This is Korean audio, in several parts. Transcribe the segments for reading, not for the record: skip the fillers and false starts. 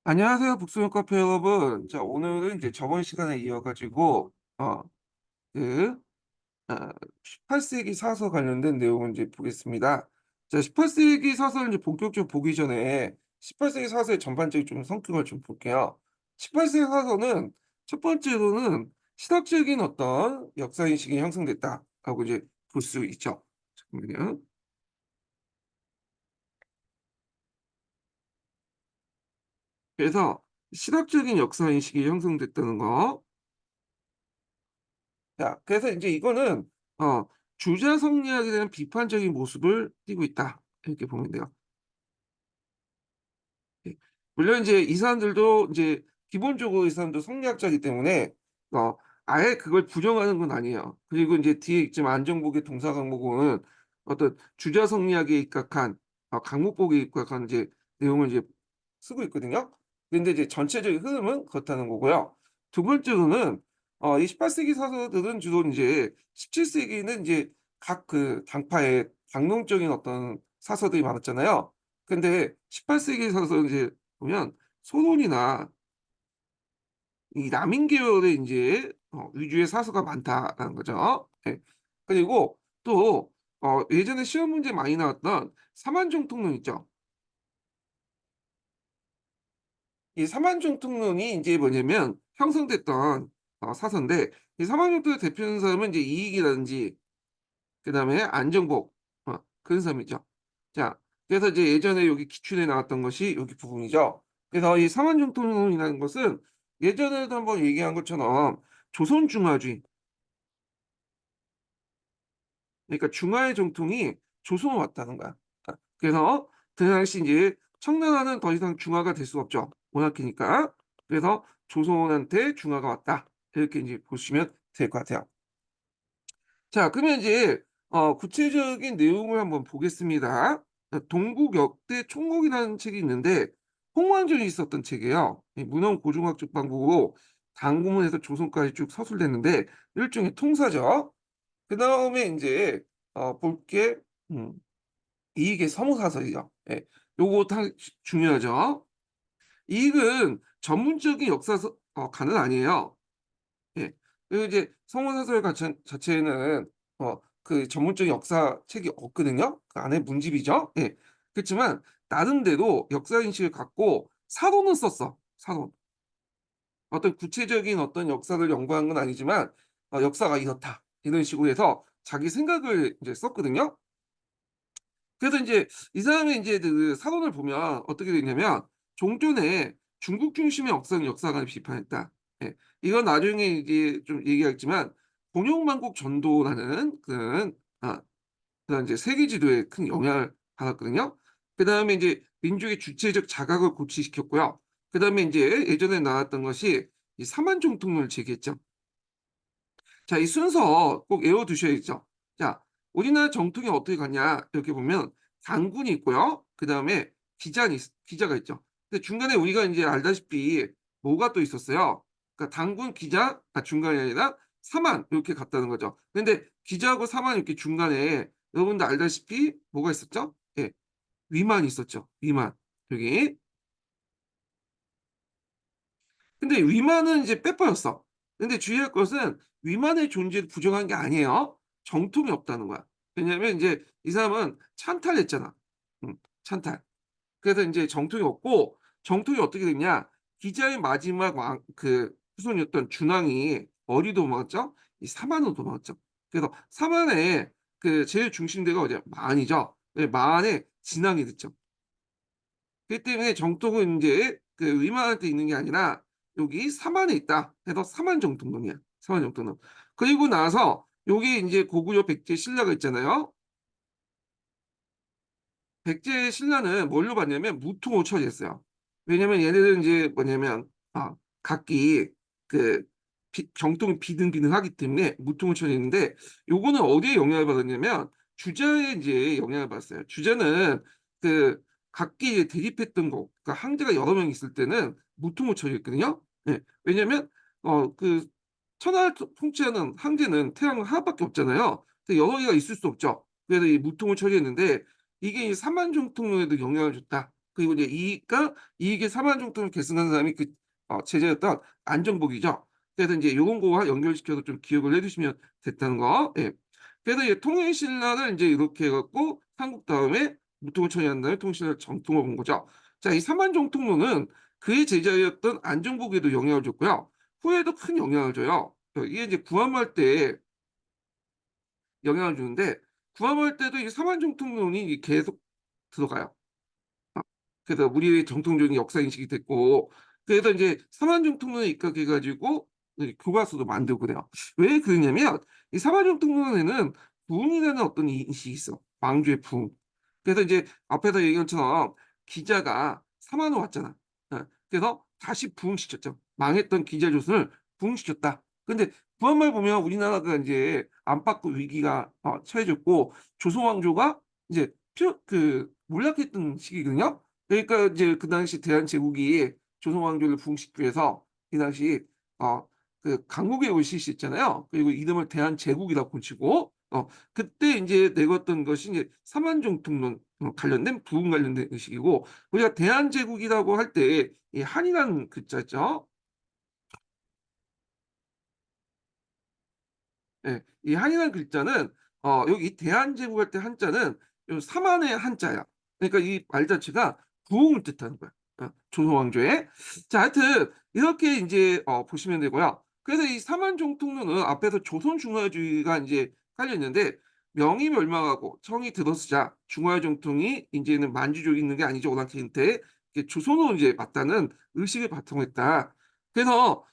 안녕하세요, 북소영 카페 여러분. 자, 오늘은 이제 저번 시간에 이어가지고, 그, 18세기 사서 관련된 내용을 이제 보겠습니다. 자, 18세기 사서를 이제 본격적으로 보기 전에 18세기 사서의 전반적인 좀 성격을 좀 볼게요. 18세기 사서는 첫 번째로는 시각적인 어떤 역사인식이 형성됐다라고 이제 볼 수 있죠. 잠깐만요. 그래서 시각적인 역사인식이 형성됐다는 거. 자, 그래서 이제 이거는 주자 성리학에 대한 비판적인 모습을 띠고 있다. 이렇게 보면 돼요. 예. 물론 이제 이 사람들도 이제 기본적으로 이 사람도 성리학자이기 때문에 어, 아예 그걸 부정하는 건 아니에요. 그리고 이제 뒤에 있지만 안정복의 동사 강목은 어떤 주자 성리학에 입각한 강목복에 입각한 이제 내용을 이제 쓰고 있거든요. 근데 이제 전체적인 흐름은 그렇다는 거고요. 두 번째로는 이 18세기 사서들은 주로 이제 17세기는 이제 각 그 당파의 당론적인 어떤 사서들이 많았잖아요. 근데 18세기 사서 이제 보면 소론이나 이 남인 계열의 이제 위주의 사서가 많다라는 거죠. 예. 그리고 또 예전에 시험 문제 많이 나왔던 사만종통론 있죠. 이 사만종통론이 이제 뭐냐면 형성됐던 사서인데 이 사만종통을 대표하는 사람은 이제 이익이라든지 그다음에 안정복 그런 사람이죠. 자, 그래서 이제 예전에 여기 기출에 나왔던 것이 여기 부분이죠. 그래서 이 사만정통론이라는 것은 예전에도 한번 얘기한 것처럼 조선중화주의, 그러니까 중화의 정통이 조선으로 왔다는 거야. 그래서 그 당시 이제 청나라는 더 이상 중화가 될 수 없죠. 모나키니까. 그래서 조선한테 중화가 왔다. 이렇게 이제 보시면 될 것 같아요. 자, 그러면 이제 구체적인 내용을 한번 보겠습니다. 동국 역대 총국이라는 책이 있는데 홍왕전이 있었던 책이에요. 이 문헌 고종학적 방법으로 단구문에서 조선까지 쭉 서술됐는데 일종의 통사죠. 그 다음에 이제 볼게 이익의 서무사설이죠. 예, 요거 다 중요하죠. 이익은 전문적인 역사가는 아니에요. 예. 그리고 이제 성원사설 자체에는 그 전문적인 역사 책이 없거든요. 그 안에 문집이죠. 예. 그렇지만 나름대로 역사 인식을 갖고 사도는 썼어. 사도. 어떤 구체적인 어떤 역사를 연구한 건 아니지만 역사가 이렇다. 이런 식으로 해서 자기 생각을 이제 썼거든요. 그래서 이제 이 사람의 이제 그 사론을 보면 어떻게 되냐면 종전에 중국 중심의 역사관을 비판했다. 예. 이건 나중에 이제 좀 얘기하겠지만 공영만국 전도라는 그런 이제 세계 지도에 큰 영향을 받았거든요. 그다음에 이제 민족의 주체적 자각을 고취시켰고요. 그다음에 이제 예전에 나왔던 것이 이 사만종통론을 제기했죠. 자, 이 순서 꼭 외워두셔야죠. 자, 우리나라 정통이 어떻게 갔냐 이렇게 보면 당군이 있고요. 그 다음에 기자가 있죠. 근데 중간에 우리가 이제 알다시피 뭐가 또 있었어요. 그러니까 당군 기자 중간이 아니라 사만 이렇게 갔다는 거죠. 근데 기자하고 사만 이렇게 중간에 여러분들 알다시피 뭐가 있었죠? 예, 위만이 있었죠. 위만 여기. 근데 위만은 이제 빼버렸어. 근데 주의할 것은 위만의 존재를 부정한 게 아니에요. 정통이 없다는 거야. 왜냐면 이제 이 사람은 찬탈했잖아. 찬탈. 그래서 이제 정통이 없고 정통이 어떻게 됐냐? 기자의 마지막 후손이었던 준왕이 어디로 도망갔죠? 이 사만으로 도망갔죠. 그래서 사만의 그 제일 중심대가 어디야? 만이죠. 네, 만의 진왕이 됐죠. 그렇기 때문에 정통은 이제 그 위만한테 있는 게 아니라 여기 사만에 있다. 그래서 사만정통론이야. 사만정통론. 그리고 나서 여기 이제 고구려 백제 신라가 있잖아요. 백제 신라는 뭘로 봤냐면 무통으로 처리했어요. 왜냐면 얘네들은 이제 뭐냐면 각기 그 정통이 비등비등하기 때문에 무통을 처리했는데 요거는 어디에 영향을 받았냐면 주자에 이제 영향을 받았어요. 주자는 그 각기 대립했던 거, 그러니까 황제가 여러 명 있을 때는 무통을 처리했거든요. 예. 왜냐면 그 천하를 통치하는 황제는 태양 하나밖에 없잖아요. 근데 여러 개가 있을 수 없죠. 그래서 이 무통을 처리했는데 이게 이 삼만종통론에도 영향을 줬다. 그리고 이제 이익의 4만 정통을 계승한 사람이 그 제자였던 안정복이죠. 그래서 이제 요런 거와 연결시켜서 좀 기억을 해 두시면 됐다는 거. 예. 그래서 이제 통일신라를 이제 이렇게 해 갖고 삼국 다음에 무통을 처리한 다음에 통일신라를 정통을 본 거죠. 자, 이 4만 정통론은 그의 제자였던 안정복에도 영향을 줬고요. 후에도 큰 영향을 줘요. 이게 이제 구한말 때 영향을 주는데 구한말 때도 이 4만 정통론이 계속 들어가요. 아, 그래서 우리의 정통적인 역사 인식이 됐고, 그래서 이제 삼한정통론에 입각해 가지고 교과서도 만들고 그래요. 왜 그러냐면 이 삼한정통론에는 부흥이라는 어떤 인식이 있어. 왕조의 부흥. 그래서 이제 앞에서 얘기한 것처럼 기자가 사만으로 왔잖아. 그래서 다시 부흥시켰죠. 망했던 기자 조선을 부흥시켰다. 근데 구한말 보면 우리나라가 이제 안팎의 위기가 처해졌고 조선 왕조가 이제 몰락했던 시기거든요. 그러니까 이제 그 당시 대한제국이 조선 왕조를 부흥시키기 위해서 이 당시 어 강국의 실시했잖아요. 그리고 이름을 대한제국이라고 붙이고 그때 이제 내걸었던 것이 이제 삼한정통론 관련된 부흥 관련된 의식이고, 우리가 대한제국이라고 할 때 이 한이라는 글자죠. 예. 이 한이라는 글자는 여기 대한제국 할 때 한자는 요 삼한의 한자야. 그러니까 이 말 자체가 부흥을 뜻하는 거야. 조선 왕조의. 자, 하여튼 이렇게 인제 보시면 되고요. 그래서 이 삼한정통론은 앞에서 조선 중화주의가 인제 깔려 있는데, 명이 멸망하고 청이 들어서자 중화의 정통이 인제는 만주족이 있는 게 아니죠. 오랑캐한테 이게 조선으로 이제 맞다는 의식을 바탕으로 했다. 그래서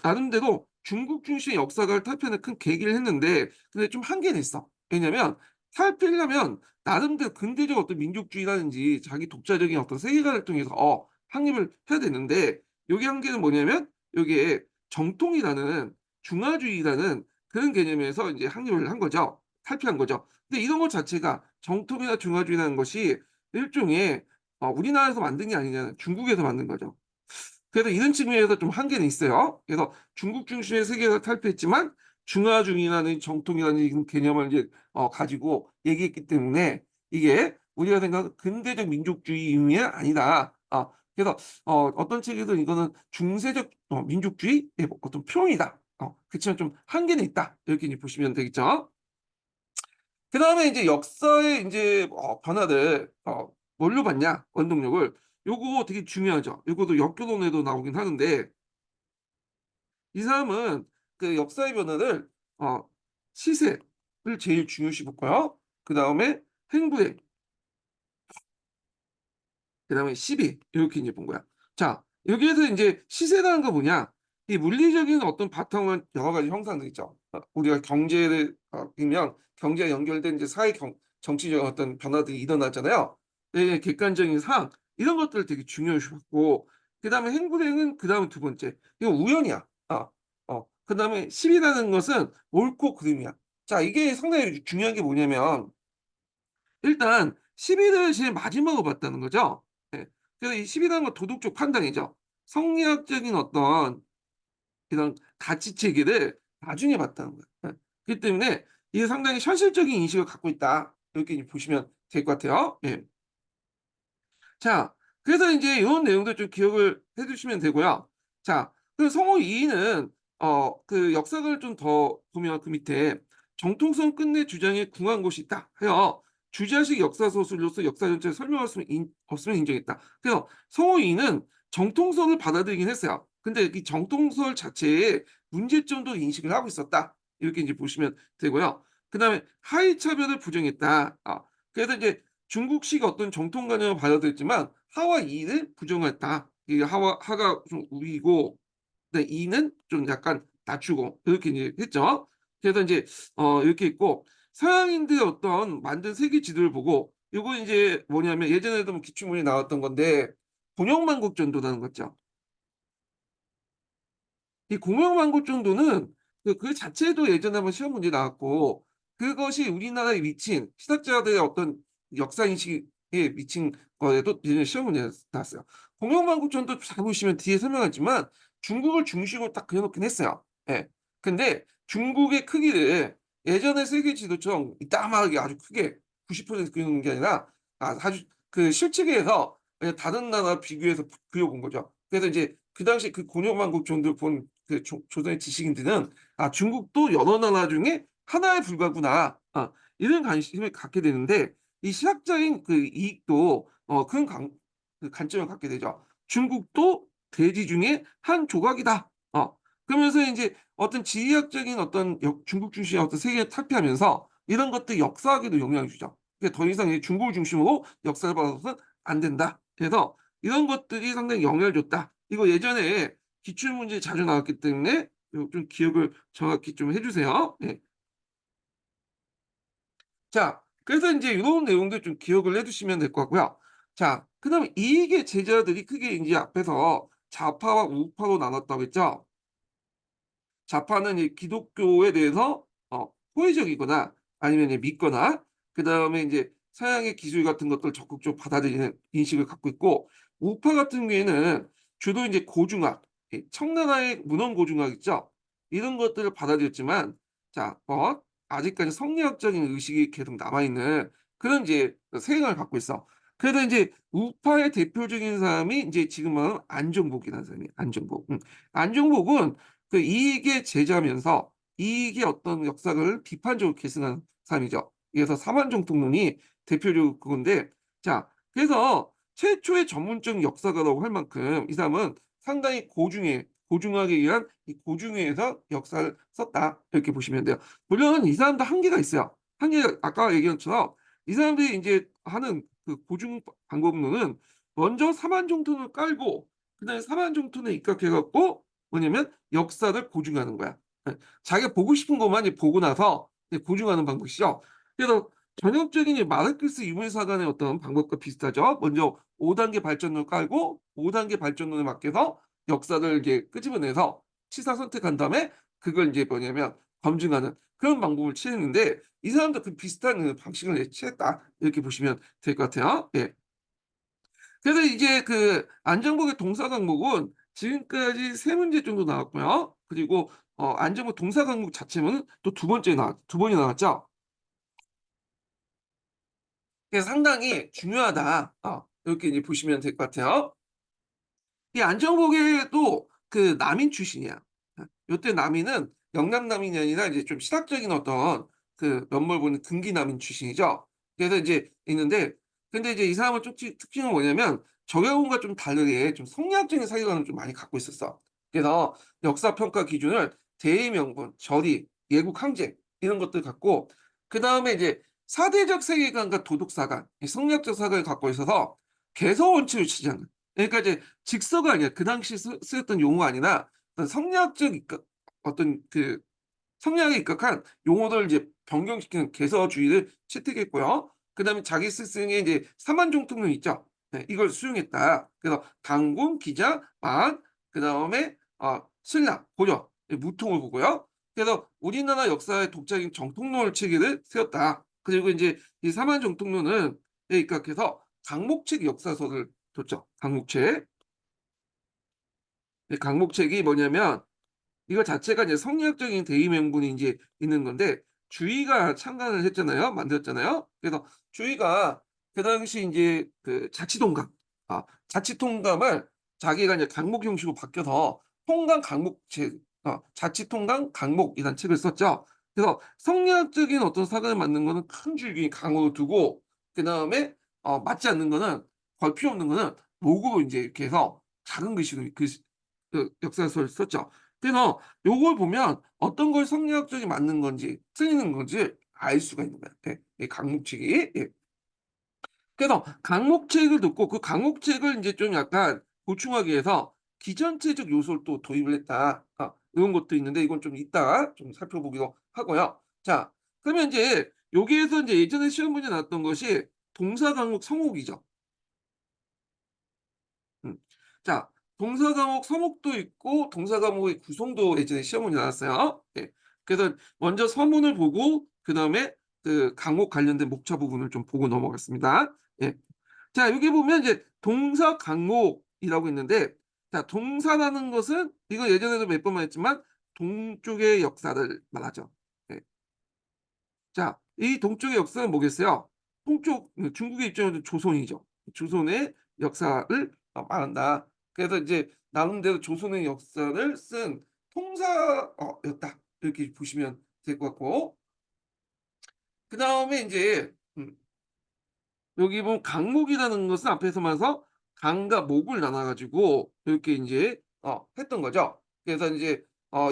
나름대로 중국 중심의 역사를 탈피하는 큰 계기를 했는데, 근데 좀 한계는 있어. 왜냐면 탈피하려면 나름대로 근대적 어떤 민족주의라든지 자기 독자적인 어떤 세계관을 통해서 확립을 해야 되는데, 요게 한계는 뭐냐면 요게 정통이라는 중화주의라는 그런 개념에서 이제 확립을 한 거죠. 탈피한 거죠. 근데 이런 것 자체가 정통이나 중화주의라는 것이 일종의 우리나라에서 만든 게 아니냐, 중국에서 만든 거죠. 그래서 이런 측면에서 좀 한계는 있어요. 그래서 중국 중심의 세계에서 탈피했지만 중화중이라는 정통이라는 이런 개념을 이제 가지고 얘기했기 때문에 이게 우리가 생각하는 근대적 민족주의 의미는 아니다. 그래서 어떤 책에서 이거는 중세적 민족주의의 어떤 표현이다. 그치만 좀 한계는 있다. 이렇게 이제 보시면 되겠죠. 그다음에 이제 역사의 인제 변화를 뭘로 봤냐, 원동력을. 요거 되게 중요하죠. 요것도 역교론에도 나오긴 하는데, 이 사람은 그 역사의 변화를 시세를 제일 중요시 봤고요. 그다음에 행보에, 그다음에 시비, 요렇게 인제 본 거야. 자, 여기에서 인제 시세라는 건 뭐냐? 이 물리적인 어떤 바탕은 여러 가지 형상들 있죠. 우리가 경제를 보면 경제와 연결된 이제 정치적 어떤 변화들이 일어나잖아요. 예, 객관적인 상황 이런 것들을 되게 중요시 봤고, 그다음에 행보대는 그다음에 두 번째. 이건 우연이야. 그다음에 시비라는 것은 옳고 그름이야. 자, 이게 상당히 중요한 게 뭐냐면 일단 시비를 제일 마지막으로 봤다는 거죠. 예. 그래서 이 시비라는 건 도덕적 판단이죠. 성리학적인 어떤 이런 가치 체계를 나중에 봤다는 거예요. 예. 그렇기 때문에 이게 상당히 현실적인 인식을 갖고 있다. 이렇게 이제 보시면 될 것 같아요. 예. 자, 그래서 인제 요런 내용들 좀 기억을 해 두시면 되고요. 자, 그 성우 2는 그 역사를 좀 더 보면 그 밑에 "정통성 끝내 주장에 궁한 곳이 있다." 해요. 주자식 역사 소설로서 역사 전체를 설명할 수 없음을 인정했다. 그래서 성우 2는 정통성을 받아들이긴 했어요. 근데 이 정통설 자체에 문제점도 인식을 하고 있었다. 이렇게 인제 보시면 되고요. 그다음에 하위 차별을 부정했다. 그래서 이제 중국식 어떤 정통관념을 받아들였지만 하와 이를 부정했다. 이 하가 좀 우위고, 네, 이는 좀 약간 낮추고 이렇게 이제 했죠. 그래서 이제 이렇게 있고, 서양인들의 어떤 만든 세계 지도를 보고 요거 이제 뭐냐면 예전에도 뭐 기출문제 나왔던 건데, 공영만국 전도라는 거 있죠. 이 공영만국 정도는 그 자체도 예전에 한번 시험 문제 나왔고, 그것이 우리나라에 미친 시각자들의 어떤 역사 인식에 미친 거에도 예전에 시험 문제 나왔어요. 공영만국 정도 잘 보시면 뒤에 설명하지만 중국을 중심으로 딱 그려 놓긴 했어요. 예. 근데 중국의 크기를 예전의 세계 지도처럼 이따만하게 아주 크게 90% 그리는 게 아니라 아주 그 실측에서 아니면 다른 나라 비교해서 그려본 거죠. 그래서 이제 그 당시 그 고려만국 정도를 본 그 조선의 지식인들은 '아 중국도 여러 나라 중에 하나에 불과구나.' 이런 관심을 갖게 되는데 이 시학적인 그 이익도 그런 그 관점을 갖게 되죠. '중국도 대지 중에 한 조각이다.' 그러면서 인제 어떤 지리학적인 어떤 중국 중심의 어떤 세계를 탈피하면서 이런 것들이 역사학에도 영향을 주죠. 그러니까 더 이상 이 중국을 중심으로 역사를 봐서는 안 된다. 그래서 이런 것들이 상당히 영향을 줬다. 이거 예전에 기출 문제에 자주 나왔기 때문에 요 좀 기억을 정확히 좀 해 주세요. 예. 자, 그래서 인제 요런 내용들 좀 기억을 해 두시면 될 것 같고요. 자, 그다음에 이익의 제자들이 크게 인제 앞에서 좌파와 우파로 나눴다고 했죠. 좌파는 이 기독교에 대해서 호의적이거나 아니면 이제 믿거나 그다음에 인제 서양의 기술 같은 것들을 적극적으로 받아들이는 인식을 갖고 있고, 우파 같은 경우에는 주로 인제 고중학, 청나라의 문헌 고중학 있죠? 이런 것들을 받아들였지만 자 아직까지 성리학적인 의식이 계속 남아 있는 그런 이제 세상을 갖고 있어. 그래서 인제 우파의 대표적인 사람이 인제 지금 말하는 안종복이라는 사람이에요, 안종복. 안종복은 그 이익의 제자면서 이익의 어떤 역사를 비판적으로 계승한 사람이죠. 그래서 사만정통론이 대표적으로 그건데, 자 그래서 최초의 전문적 역사가라고 할 만큼 이 사람은 상당히 고중학에 의한 이 고중에서 역사를 썼다 이렇게 보시면 돼요. 물론 이 사람도 한계가 있어요. 한계가 아까 얘기한 것처럼 이 사람들이 인제 하는 그 고중 방법론은 먼저 사만정통을 깔고 그다음에 사만정통에 입각해 갖고 뭐냐면 역사를 고증하는 거야. 예. 자기가 보고 싶은 것만 이제 보고 나서 이제 고증하는 방법이죠. 그래서 전형적인 이 마르크스 유물사관의 어떤 방법과 비슷하죠. 먼저 5 단계 발전론을 깔고 5 단계 발전론에 맞게서 역사를 이제 끄집어내서 치사 선택한 다음에 그걸 인제 뭐냐면 검증하는 그런 방법을 취했는데 이 사람도 그 비슷한 그 방식을 이제 취했다 이렇게 보시면 될 것 같아요. 예. 그래서 이제 그 안정복의 동사 강목은 지금까지 3 문제 정도 나왔고요. 그리고 안정복 동사 강목 자체는 또 두 번이 나왔죠. 그래서 상당히 중요하다. 이렇게 이제 보시면 될 것 같아요. 이 안정복에도 그 남인 출신이야. 요때 남인은 영남 남인이 아니라 이제 좀 신학적인 어떤 그 면모를 보는 등기 남인 출신이죠. 그래서 인제 있는데 근데 이제 이 사람의 특징은 뭐냐면 정약용과 좀 다르게 좀 성리학적인 사유관을 좀 많이 갖고 있었어. 그래서 역사 평가 기준을 대의명분, 절이, 예국 항쟁 이런 것들 갖고 그다음에 이제 사대적 세계관과 도덕사관, 이 성리학적 사관을 갖고 있어서 개서 원칙을 지지하는, 그러니까 이제 직서가 아니라 그 당시 쓰였던 용어가 아니라 어떤 성리학적 입각 어떤 그 성리학에 입각한 용어들을 이제 변경시키는 개서주의를 채택했고요. 그다음에 자기 스승의 이제 사만종통론 있죠. 네, 이걸 수용했다. 그래서 단군, 기자, 만, 그다음에 신라, 고려 이 무통을 보고요. 그래서 우리나라 역사의 독자적인 정통론 체계를 세웠다. 그리고 인제 이 사만정통론은 에 입각해서 강목책 역사서를 뒀죠. 강목책. 이 강목책이 뭐냐면 이거 자체가 이제 성리학적인 대의 명분이 인제 있는 건데 주의가 창간을 했잖아요. 만들었잖아요. 그래서 주의가 그 당시 인제 그 자치동감, 자치통감을 자기가 이제 강목 형식으로 바뀌어서 통감 강목책, 자치통감 강목이라는 책을 썼죠. 그래서 성리학적인 어떤 사관을 만든 거는 큰 줄기 강으로 두고 그다음에 맞지 않는 거는 필요 없는 거는 목으로 인제 이렇게 해서 작은 글씨로 그 역사서를 썼죠. 그래서 요걸 보면 어떤 걸 성리학적이 맞는 건지 틀리는 건지 알 수가 있는 거야. 예. 이 강목책이. 예. 그래서 강목책을 듣고 그 강목책을 인제 좀 약간 보충하기 위해서 기전체적 요소를 또 도입을 했다. 요런 것도 있는데 이건 좀 이따가 좀 살펴보기로 하고요. 자, 그러면 인제 여기에서 인제 예전에 시험 문제 나왔던 것이 동사 강목 성옥이죠. 음. 자, 동사 과목 서목도 있고 동사 과목의 구성도 예전에 시험문제 나왔어요. 예. 그래서 먼저 서문을 보고 그다음에 그 강목 관련된 목차 부분을 좀 보고 넘어가겠습니다. 예. 자, 여기 보면 이제 동사 강목이라고 있는데 자, 동사라는 것은 이거 예전에도 몇 번 말했지만 동쪽의 역사를 말하죠. 예. 자, 이 동쪽의 역사는 뭐겠어요? 동쪽 중국의 입장에서는 조선이죠. 조선의 역사를 말한다. 그래서 이제 나름대로 조선의 역사를 쓴 통사였다. 이렇게 보시면 될 것 같고 그다음에 인제 여기 보면 강목이라는 것은 앞에서 말해서 강과 목을 나눠 가지고 이렇게 인제 했던 거죠. 그래서 인제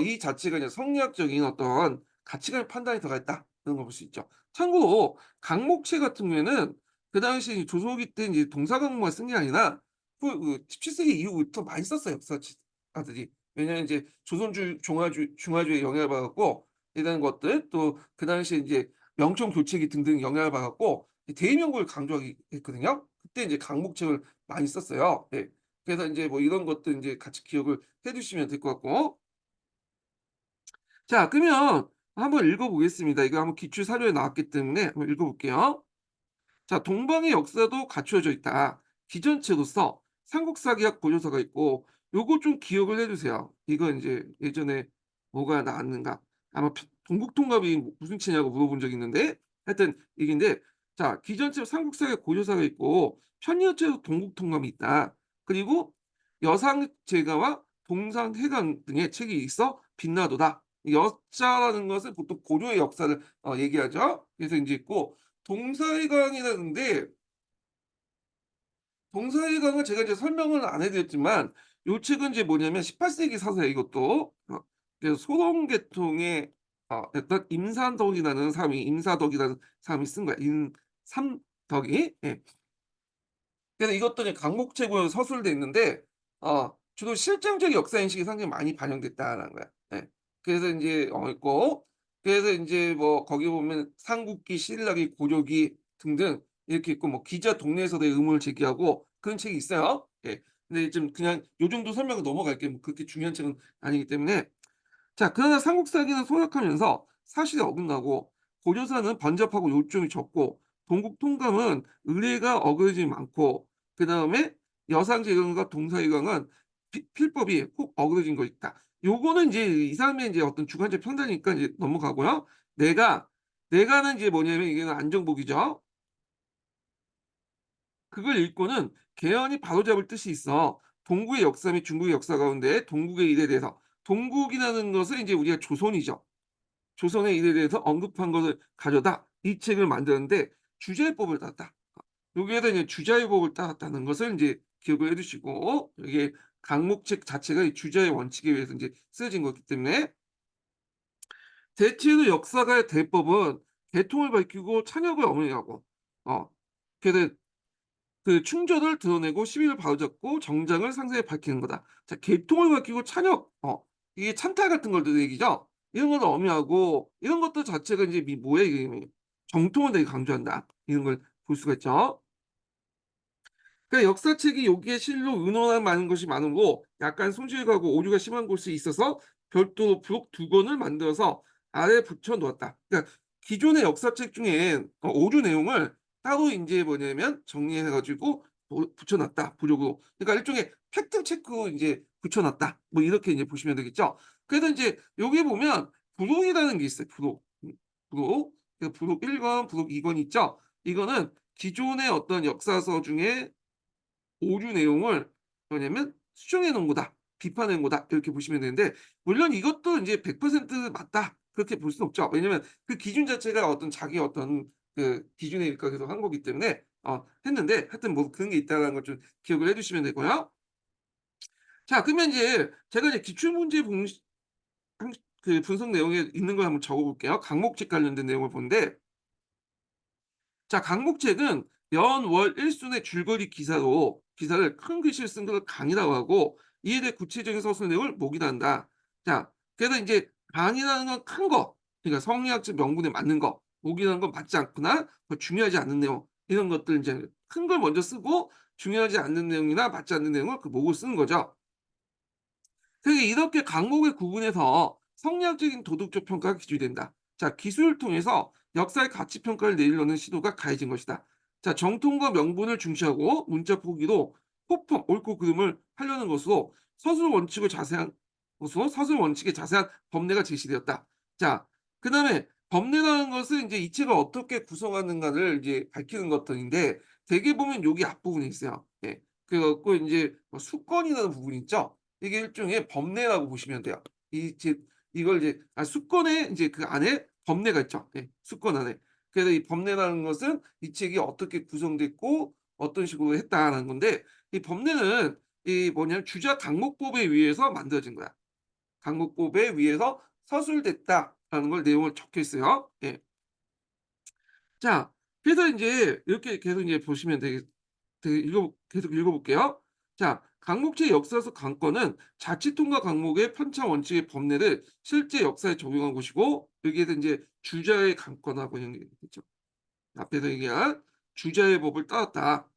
이 자체가 이제 성리학적인 어떤 가치관의 판단이 들어가 있다. 이런 걸 볼 수 있죠. 참고로 강목체 같은 경우에는 그 당시 조선후기 때 인제 동사강목만 쓴 게 아니라 그 17세기 이후부터 많이 썼어요, 역사가들이. 왜냐하면 인제 조선주의 중화주의에 영향을 받아 갖고 이런 것들 또 그 당시에 인제 명청 교체기 등등 영향을 받아 갖고 대의명분을 강조하기 했거든요. 그때 인제 강목책을 많이 썼어요. 예. 그래서 인제 뭐 이런 것들 인제 같이 기억을 해 두시면 될 것 같고. 자 그러면 한번 읽어 보겠습니다. 이거 한번 기출 사료에 나왔기 때문에 한번 읽어 볼게요. 자, 동방의 역사도 갖추어져 있다. 기전체로서 삼국사기약 고조서가 있고 요거 좀 기억을 해 두세요. 이거 인제 예전에 뭐가 나왔는가. 아마 동국통갑이 무슨 체냐고 물어본 적이 있는데 하여튼 얘기인데 자 기전체 삼국사기약 고조서가 있고 편의어체로 동국통감이 있다. 그리고 여상제가와 동상해강 등의 책이 있어 빛나도다. 여자라는 것은 보통 고려의 역사를 얘기하죠. 그래서 인제 있고 동사이강이라는데 동사이강은 제가 이제 설명을 안 해 드렸지만 요 책은 이제 뭐냐면 18세기 사서예요 이것도. 그래서 소동 계통의 어떤 임산덕이라는 사람이 임사덕이라는 사람이 쓴 거야. 임삼덕이. 예. 그래서 이것도 이제 강목체고에 서술돼 있는데 주로 실증적 역사 인식이 상당히 많이 반영됐다라는 거야. 예. 그래서 인제 있고 그래서 인제 뭐 거기 보면 삼국기, 신라기, 고려기 등등 이렇게 있고 뭐 기자 동네에서의 의문을 제기하고 그런 책이 있어요. 예. 근데 좀 그냥 요 정도 설명을 넘어갈게요. 뭐 그렇게 중요한 책은 아니기 때문에. 자 그러나 삼국사기는 소략하면서 사실에 어긋나고 고조사는 번잡하고 요점이 적고 동국통감은 의례가 어그러짐이 많고 그다음에 여상제강과 동사이강은 필법이 혹 어그러진 거 있다. 요거는 이제 이 사람의 인제 어떤 주관적 평단이니까 이제 넘어가고요. 내가는 이제 뭐냐면 이게 안정복이죠. 그걸 읽고는 개헌이 바로잡을 뜻이 있어 동국의 역사 및 중국의 역사 가운데 동국의 일에 대해서 동국이라는 것은 이제 우리가 조선이죠. 조선의 일에 대해서 언급한 것을 가져다 이 책을 만드는데 주제법을 따랐다. 여기에다 이제 주자의법을 따랐다는 것을 인제 기억을 해 두시고 이게 강목책 자체가 이 주자의 원칙에 의해서 인제 쓰여진 거기 때문에 대체로 역사가의 대법은 계통을 밝히고 찬혁을 어머니하고 어 그래서 그 충절을 드러내고 시비를 바로잡고 정장을 상세히 밝히는 거다. 자 계통을 밝히고 찬혁 이게 찬탈 같은 걸 얘기죠. 이런 걸 엄의하고 이런 것들 자체가 인제 뭐야 이게 정통을 되게 강조한다. 이런 걸 볼 수가 있죠. 그러니까 역사책이 여기에 실로 의논할 만한 것이 많고 약간 손실가고 오류가 심한 곳이 있어서 별도로 부록 두 권을 만들어서 아래에 붙여 놓았다. 그러니까 기존의 역사책 중에 오류 내용을 따로 인제 뭐냐면 정리해 가지고 붙여 놨다 부록으로. 그러니까 일종의 팩트 체크 인제 붙여 놨다. 뭐 이렇게 인제 보시면 되겠죠. 그래서 인제 여기 보면 부록이라는 게 있어요 부록. 부록. 그 부록 1 권, 부록 2 권 있죠. 이거는 기존의 어떤 역사서 중에 오류 내용을 뭐냐면 수정해 놓은 거다. 비판해 놓은 거다. 이렇게 보시면 되는데 물론 이것도 인제 100% 맞다. 그렇게 볼 수는 없죠. 왜냐면 그 기준 자체가 어떤 자기의 어떤 그 기준에 입각해서 한 거기 때문에 했는데 하여튼 뭐 그런 게 있다라는 걸 좀 기억을 해 두시면 되고요. 자 그러면 인제 제가 이제 기출 문제 봉시 그 분석 내용에 있는 걸 한번 적어 볼게요. 강목책 관련된 내용을 보는데 자 강목책은 연, 월, 일순의 줄거리 기사를 큰 글씨를 쓴 걸 강이라고 하고 이에 대해 구체적인 서술 내용을 목이라 한다. 자 그래서 인제 강이라는 건 큰 거 그러니까 성리학적 명분에 맞는 거, 목이라는 건 맞지 않거나 중요하지 않은 내용 이런 것들 인제 큰 걸 먼저 쓰고 중요하지 않는 내용이나 맞지 않는 내용을 그 목을 쓰는 거죠. 그래서 이렇게 강목을 구분해서 성리학적인 도덕적 평가가 기준이 된다. 자, 기술을 통해서 역사의 가치 평가를 내리려는 시도가 가해진 것이다. 자, 정통과 명분을 중시하고 문자 포기로 호평, 옳고 그름을 하려는 것으로 서술 원칙의 자세한 법례가 제시되었다. 자, 그다음에 법례라는 것은 이제 이 책을 어떻게 구성하는가를 이제 밝히는 것들인데 대개 보면 여기 앞부분에 있어요. 예. 그래 갖고 인제 뭐 수권이라는 부분이 있죠. 이게 일종의 법례라고 보시면 돼요. 이 제 이걸 이제 수권에 인제 그 안에 법례가 있죠. 예. 수권 안에. 그래서 이 법례라는 것은 이 책이 어떻게 구성됐고 어떤 식으로 했다라는 건데, 이 법례는 이 뭐냐면 주자 강목법에 의해서 만들어진 거야. 강목법에 의해서 서술됐다라는 걸 내용을 적혀 있어요. 예. 자, 그래서 인제 이렇게 계속 이제 보시면 계속 읽어 볼게요. 자, 강목체 역사서 강권은 자치통과 강목의 편차 원칙의 법례를 실제 역사에 적용한 것이고, 여기에서 인제 주자의 강권하고 연결됐죠. 앞에서 얘기한 주자의 법을 따랐다.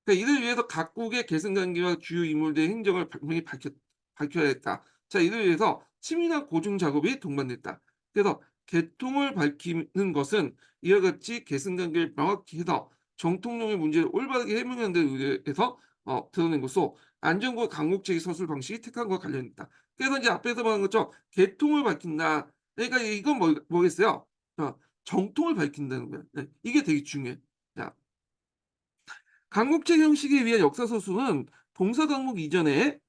그러니까 이를 위해서 각국의 계승관계와 주요 인물들의 행적을 분명히 밝혀야 했다. 자, 이를 위해서 치밀한 고증 작업이 동반됐다. 그래서 계통을 밝히는 것은 이와 같이 계승관계를 명확히 해서 정통령의 문제를 올바르게 해명하는 데 의해서 드러낸 것으로 안전과 강국체의 서술 방식이 택한 것과 관련있다. 그래서 이제 앞에서 말한 것처럼 계통을 밝힌다. 그러니까 이건 뭐겠어요? 정통을 밝힌다는 거야. 네, 이게 되게 중요해. 자, 강국제 형식에 의한 역사서술은 동서강목 이전에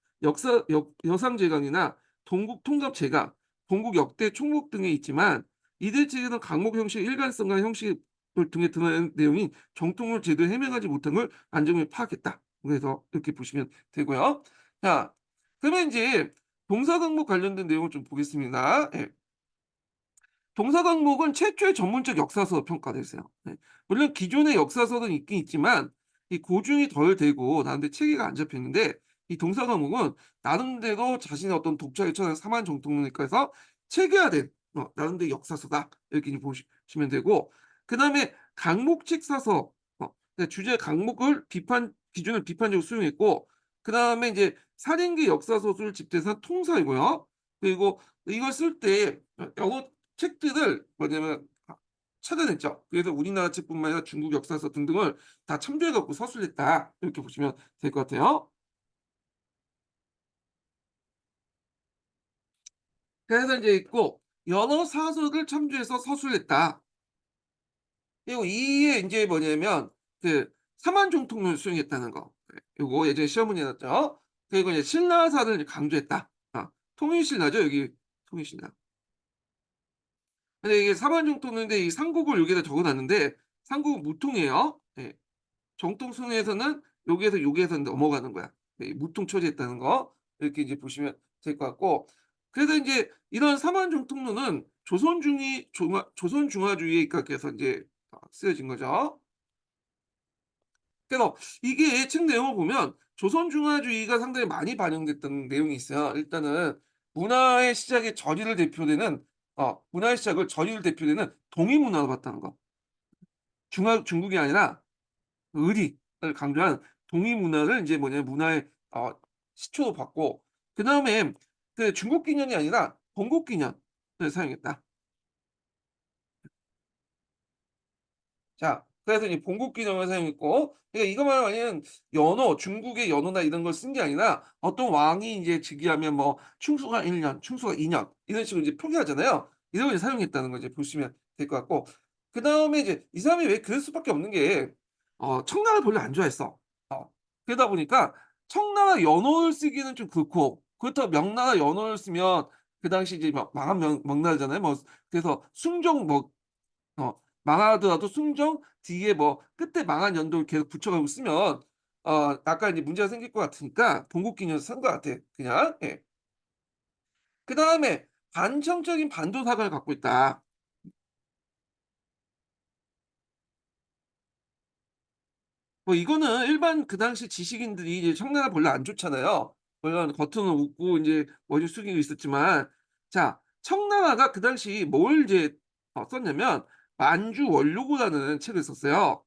여상제강이나 동국통갑제강, 동국역대 총국 등에 있지만, 이들 책에는 강목 형식의 일관성과 형식을 통해 드러낸 내용이 정통을 제대로 해명하지 못한 걸 안정히 파악했다. 그래서 이렇게 보시면 되고요. 자, 그러면 이제 동서강목 관련된 내용을 좀 보겠습니다. 예. 동서강목은 최초의 전문적 역사서 평가됐어요. 네. 물론 기존의 역사서는 있긴 있지만 이 고증이 덜 되고 나름대로 체계가 안 잡혀 있는데, 이 동서강목은 나름대로 자신의 어떤 독자에 처한 사만 정통론이니까 해서 체계화된 나름대로 역사서다. 이렇게 이제 보시면 되고, 그다음에 강목칙 사서 그러니까 주제 강목을 기준을 비판적으로 수용했고, 그다음에 이제 살인기 역사서술 집대산 통사이고요. 그리고 이걸 쓸 때 영어 책들을 뭐냐면 찾아냈죠. 그래서 우리나라 책뿐만 아니라 중국 역사서 등등을 다 참조해 갖고 서술했다. 이렇게 보시면 될 것 같아요. 그래서 이제 있고 여러 사설을 참조해서 서술했다. 그리고 이게 인제 뭐냐면 그 사만종통론을 수행했다는 거. 예, 요거 예전에 시험 문제 났죠. 그리고 이제 신라사를 이제 강조했다. 통일신라죠, 여기 통일신라. 근데 이게 사만종통론인데 이 삼국을 여기다 적어 놨는데 삼국은 무통이에요. 예. 정통순에서는 여기에서 넘어가는 거야. 이 무통 처리했다는 거. 이렇게 이제 보시면 될 것 같고, 그래서 인제 이런 사만정통론은 조선중화주의에 입각해서 인제 쓰여진 거죠. 그래서 이게 책 내용을 보면 조선중화주의가 상당히 많이 반영됐던 내용이 있어요. 일단은 문화의 시작의 저리를 대표되는 문화의 시작을 저리를 대표되는 동이문화로 봤다는 거. 중국이 아니라 의리를 강조한 동이 문화를 인제 뭐냐면 문화의 시초로 봤고, 그다음에 그 중국 기년이 아니라 동국 기년을 사용했다. 자, 그래서 이제 본국 기념을 사용했고, 그러니까 이것만 아니면 중국의 연호나 이런 걸 쓴 게 아니라 어떤 왕이 인제 즉위하면 뭐 충수가 1 년, 충수가 2년 이런 식으로 이제 표기하잖아요. 이런 걸 사용했다는 걸 이제 보시면 될 것 같고, 그다음에 이제 이 사람이 왜 그럴 수밖에 없는 게 청나라를 별로 안 좋아했어. 그러다 보니까 청나라 연호를 쓰기는 좀 그렇고, 그렇다고 명나라 연호를 쓰면 그 당시 이제 막 망한 명나라잖아요. 뭐 그래서 숭종 망하더라도 순정 뒤에 뭐 끝에 망한 연도를 계속 붙여 가지고 쓰면 약간 이제 문제가 생길 것 같으니까 동국기념을 쓴 것 같아 그냥. 예. 그다음에 반청적인 반도 사관을 갖고 있다. 뭐 이거는 일반 그 당시 지식인들이 이제 청나라 별로 안 좋잖아요. 물론 겉으로는 웃고 인제 머리 숙이고 있었지만, 자, 청나라가 그 당시 뭘 이제 썼냐면 만주원료고라는 책을 썼어요.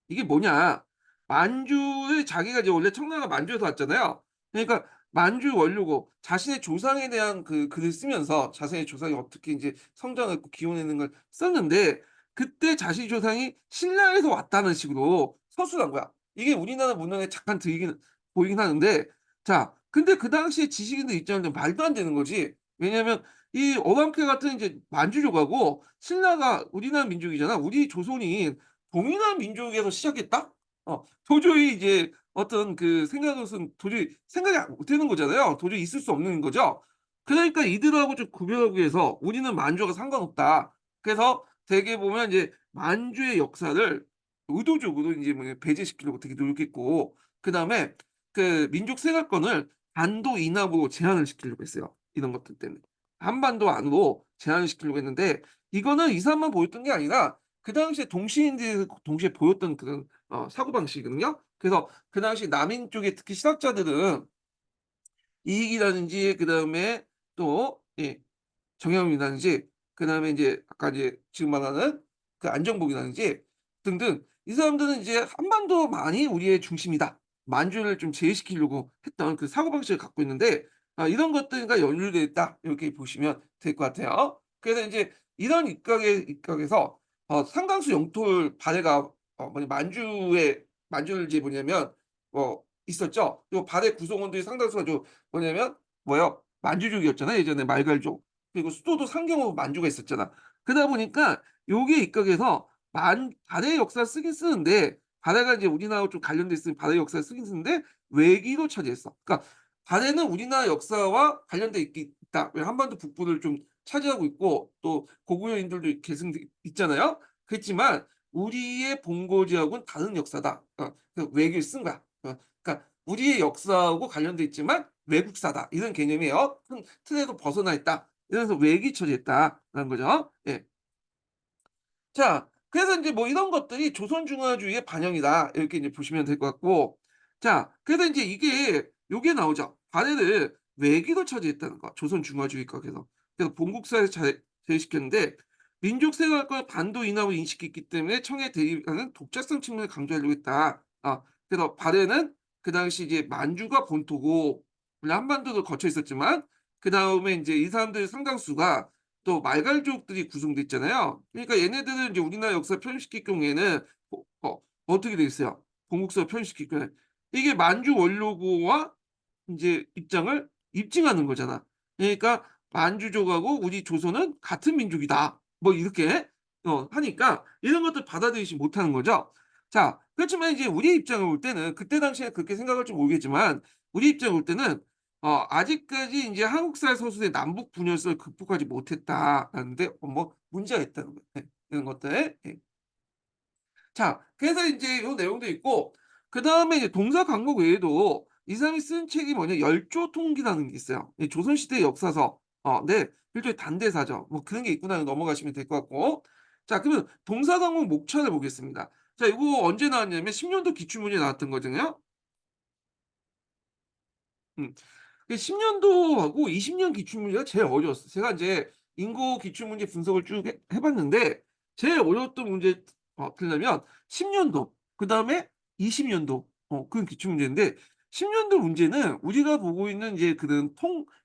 이게 뭐냐? 만주의 자기가 이제 원래 청나라가 만주에서 왔잖아요. 그러니까 만주 원료고 자신의 조상에 대한 그 글을 쓰면서 자신의 조상이 어떻게 인제 성장했고 기원했는 걸 썼는데, 그때 자신의 조상이 신라에서 왔다는 식으로 서술한 거야. 이게 우리나라 문헌에 잠깐 들이긴 보이긴 하는데, 자, 근데 그 당시에 지식인들 입장에서는 말도 안 되는 거지. 왜냐하면 이 어감캐 같은 이제 만주족하고 신라가 우리나라 민족이잖아. 우리 조선이 동이나라 민족에서 시작했다? 도저히 이제 어떤 그 생각으로서는 도저히 생각이 못 되는 거잖아요. 도저히 있을 수 없는 거죠. 그러니까 이들하고 좀 구별하기 위해서 "우리는 만주와 상관없다." 그래서 대개 보면 이제 만주의 역사를 의도적으로 인제 뭐 배제시키려고 되게 노력했고, 그다음에 그 민족 생활권을 반도 이남으로 제한을 시키려고 했어요, 이런 것들 때문에. 한반도 안으로 제한을 시키려고 했는데, 이거는 이산만 보였던 게 아니라 그 당시에 동시인들이 동시에 보였던 그런 사고방식이거든요. 그래서 그 당시 남인 쪽에 특히 실학자들은 이익이라든지 그다음에 또 정약용이라든지 그다음에 인제 아까 이제 지금 말하는 그 안정복이라든지 등등, 이 사람들은 이제 '한반도만이 우리의 중심이다.' 만주를 좀 제외시키려고 했던 그 사고방식을 갖고 있는데, 이런 것들과 연루되어 있다, 이렇게 보시면 될 것 같아요. 그래서 인제 이런 입각에서 상당수 영토를 발해가 뭐냐 만주를 이제 뭐냐면 있었죠. 요 발해 구성원들이 상당수가 뭐냐면 만주족이었잖아요, 예전에 말갈족. 그리고 수도도 상경하고 만주가 있었잖아. 그러다 보니까 요게 입각해서 만 발해의 역사를 쓰긴 쓰는데, 발해가 이제 우리나라하고 좀 관련돼 있으면 발해의 역사를 쓰긴 쓰는데 외기로 차지했어. 그러니까 발해는 우리나라 역사와 관련돼 있다. 왜 한반도 북부를 좀 차지하고 있고 또 고구려인들도 계승돼 있잖아요. 그렇지만 우리의 본거지하고는 다른 역사다. 그 외기를 쓴 거야. 그러니까 우리의 역사하고 관련돼 있지만 외국사다, 이런 개념이에요. 큰 틀에도 벗어나 있다. 이래서 외기 처리했다라는 거죠. 예. 자, 그래서 인제 뭐 이런 것들이 조선 중화주의의 반영이다, 이렇게 이제 보시면 될 것 같고, 자, 그래서 인제 요게 나오죠. 발해를 외기로 처리했다는 거, 조선 중화주의 각에서. 그래서 본국사에서 제외시켰는데, 민족 생활권 반도 이남을 인식했기 때문에 청에 대입하는 독자성 측면을 강조하려고 했다. 그래서 발해는 그 당시 이제 만주가 본토고 물론 한반도도 거쳐 있었지만, 그다음에 인제 이 사람들 상당수가 또 말갈족들이 구성돼 있잖아요. 그러니까 얘네들은 이제 우리나라 역사를 표현시킬 경우에는 어떻게 돼 있어요? 본국사를 표현시킬 경우에 이게 만주 원로구와 인제 입장을 입증하는 거잖아. 그러니까 만주족하고 우리 조선은 같은 민족이다, 뭐 이렇게 하니까 이런 것들 받아들이지 못하는 거죠. 자, 그렇지만 이제 우리의 입장을 볼 때는 그때 당시에 그렇게 생각할지 모르겠지만, 우리 입장을 볼 때는 아직까지 인제 한국사의 서술의 남북 분열성을 극복하지 못했다라는 데 뭐 문제가 있다는 거예요. 예. 이런 것들. 예. 자, 그래서 인제 요 내용도 있고, 그다음에 이제 동사 강목 외에도 이 사람이 쓴 책이 뭐냐, 열조통기라는 게 있어요. 이 조선시대 역사서. 네. 일종의 단대사죠. 뭐 그런 게 있구나 넘어가시면 될 것 같고. 자, 그러면 동사 강목 목차를 보겠습니다. 자, 요거 언제 나왔냐면 10 년도 기출문제에 나왔던 거거든요. 음. 그 10 년도하고 20년 기출 문제가 제일 어려웠어요. 제가 인제 인고 기출 문제 분석을 쭉 해 봤는데 제일 어려웠던 문제 들려면 10 년도, 그다음에 20 년도 그런 기출 문제인데, 10 년도 문제는 우리가 보고 있는 이제 그런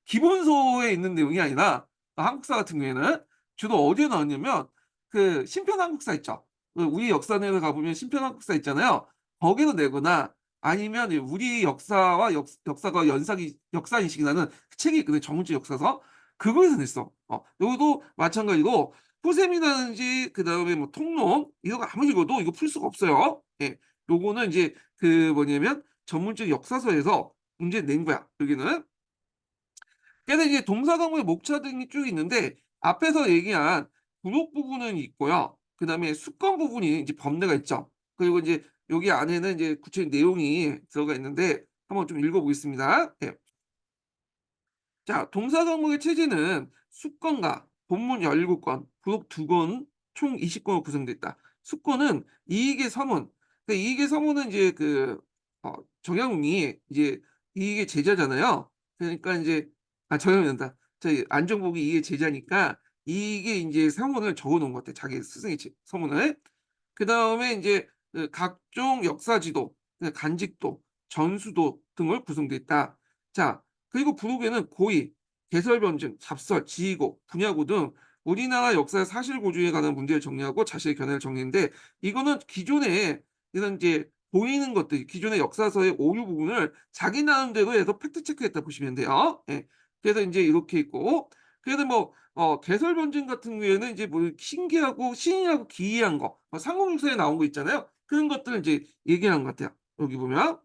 기본서에 있는 내용이 아니라 한국사 같은 경우에는 주로 어디에 나왔냐면 그 신편 한국사 있죠. 그 우리 역사내에 가 보면 신편 한국사 있잖아요. 거기서 내거나 아니면 이 우리 역사와 역사가 역사인식이 나는 그 책이 있거든요, 정은지 역사서. 그거에서 냈어. 요것도 마찬가지로 포셈이라든지 그다음에 뭐 통론 이런 거 아무리 읽어도 이거 풀 수가 없어요. 예. 요거는 인제 그 뭐냐면 전문적 역사서에서 문제 낸 거야, 여기는. 그래서 이제 동사동의 목차 등이 쭉 있는데, 앞에서 얘기한 부록 부분은 있고요. 그다음에 수권 부분이 이제 법례가 있죠. 그리고 이제 여기 안에는 이제 구체적인 내용이 들어가 있는데 한번 좀 읽어 보겠습니다. 예. 자, 동사과목의 체제는 수권과 본문 17권, 부록 2권, 총 20권으로 구성돼 있다. 수권은 이익의 서문. 그 이익의 서문은 이제 정약용이 이제 이익의 제자잖아요. 그러니까 인제 정약용이란다. 저기 안정복이 이익의 제자니까 이익의 인제 서문을 적어 놓은 것 같아, 자기 스승의 서문을. 그다음에 인제 그 각종 역사 지도, 간직도, 전수도 등을 구성돼 있다. 자, 그리고 부록에는 고의, 개설변증, 잡설, 지휘고, 분야고 등 우리나라 역사의 사실 고증에 관한 문제를 정리하고 자신의 견해를 정리했는데, 이거는 기존에 이런 이제 보이는 것들, 기존의 역사서의 오류 부분을 자기 나름대로 해서 팩트 체크했다 보시면 돼요. 예. 그래서 인제 이렇게 있고, 그래서 뭐 개설변증 같은 경우에는 이제 뭐 신기하고 신이하고 기이한 거, 삼국유사에 나온 거 있잖아요. 그런 것들을 이제 얘기하는 것 같아요. 여기 보면.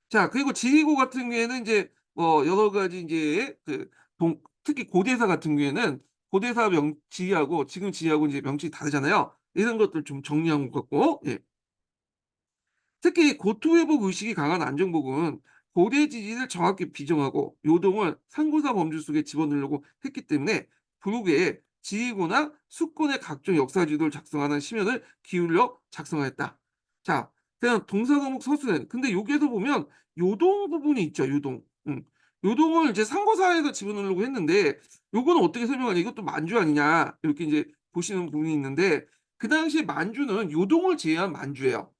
자 그리고 지리고 같은 경우에는 인제 뭐 여러 가지 인제 그 동 특히 고대사 같은 경우에는 고대사 명치하고 지금 지리하고 인제 명칭이 다르잖아요. 이런 것들 좀 정리한 것 같고 예. 특히 고토회복 의식이 강한 안정복은 고대 지지를 정확히 비정하고 요동을 상고사 범주 속에 집어넣으려고 했기 때문에 부록에 지휘고나 수권의 각종 역사 지도를 작성하는 심연을 기울여 작성하였다. 자, 그냥 동사과목 서술은 근데 여기에도 보면 요동 부분이 있죠. 요동. 요동을 이제 상고사에서 집어넣으려고 했는데 요거는 어떻게 설명하냐? 이것도 만주 아니냐? 이렇게 이제 보시는 부분이 있는데 그 당시에 만주는 요동을 제외한 만주예요.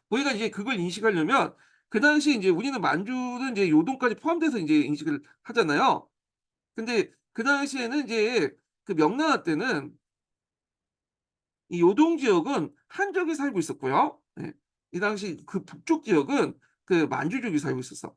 우리가 이제 그걸 인식하려면 그 당시에 인제 우리는 만주는 인제 요동까지 포함돼서 인제 인식을 하잖아요. 근데 그 당시에는 인제 그 명나라 때는 이 요동 지역은 한족이 살고 있었고요. 예. 이 당시 그 북쪽 지역은 그 만주족이 살고 있었어.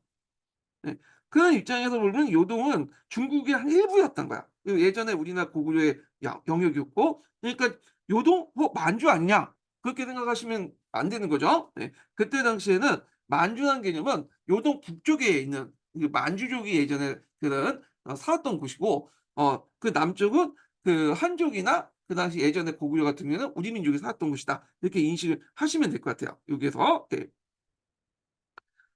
예. 그런 입장에서 보면 요동은 중국의 한 일부였던 거야. 그 예전에 우리나라 고구려의 영역이었고 그러니까 요동 만주 아니냐 그렇게 생각하시면 안 되는 거죠. 예. 그때 당시에는 만주라는 개념은 요동 북쪽에 있는 그 만주족이 예전에 그런 살았던 곳이고 그 남쪽은 그 한족이나 그 당시 예전에 고구려 같은 경우에는 우리 민족이 살았던 곳이다. 이렇게 인식을 하시면 될 것 같아요 여기에서. 예.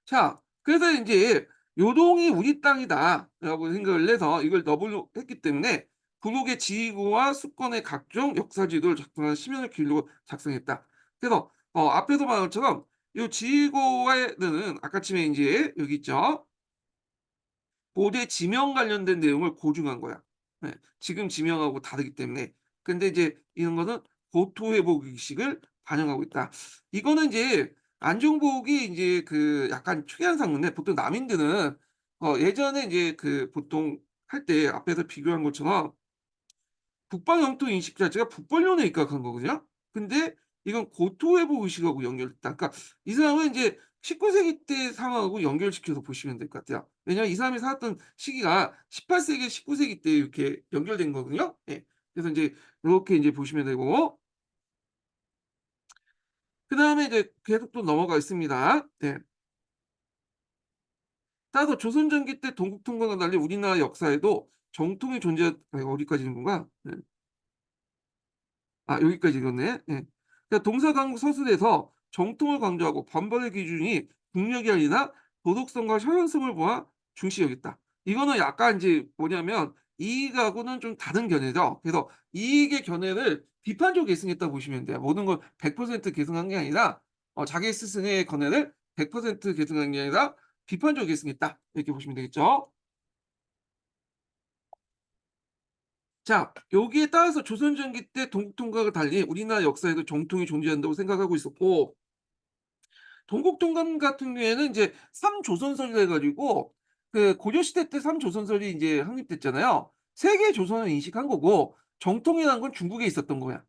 자 그래서 인제 '요동이 우리 땅이다.'라고 생각을 해서 이걸 넣으려고 했기 때문에 부록의 지휘구와 수권의 각종 역사 지도를 작성하는 심연을 기울이고 작성했다. 그래서 앞에서 말한 것처럼 요 지휘고에는 아까쯤에 인제 여기 있죠. 고대 지명 관련된 내용을 고증한 거야. 예. 지금 지명하고 다르기 때문에. 근데 이제 이런 거는 고토 회복 의식을 반영하고 있다. 이거는 인제 안중복이 인제 그 약간 특이한 상문인데 보통 남인들은 예전에 인제 그 보통 할 때 앞에서 비교한 것처럼 북방 영토 인식 자체가 북벌론에 입각한 거거든요. 근데 이건 고토 회복 의식하고 연결됐다. 그러니까 이 사람은 인제 19 세기 때 상황하고 연결시켜서 보시면 될 것 같아요. 왜냐하면 이 사람이 살았던 시기가 18 세기, 19 세기 때 이렇게 연결된 거거든요. 예. 그래서 인제 요렇게 인제 보시면 되고 그다음에 이제 계속 또 넘어가 있습니다. 네. 따라서 조선 전기 때 동국 통과와 달리 우리나라 역사에도 정통이 어디까지 있는 건가? 네. 여기까지 읽었네. 예. 그러니까 동사강국 서술에서 정통을 강조하고 반발의 기준이 국력이 아니라 도덕성과 현현성을 보아 중시 여겼다. 이거는 약간 이제 뭐냐면 이익하고는 좀 다른 견해죠. 그래서 이익의 견해를 비판적으로 계승했다고 보시면 돼요. 모든 걸 100% 계승한 게 아니라 자기 스승의 견해를 100% 계승한 게 아니라 비판적으로 계승했다. 이렇게 보시면 되겠죠. 자 여기에 따라서 조선 전기 때 동국 통과가 달리 우리나라 역사에도 정통이 존재한다고 생각하고 있었고 동국 통관 같은 경우에는 인제 삼조선설이라 해 가지고 그 고려 시대 때 삼조선설이 인제 확립됐잖아요. 세계 조선을 인식한 거고 정통이라는 건 중국에 있었던 거야.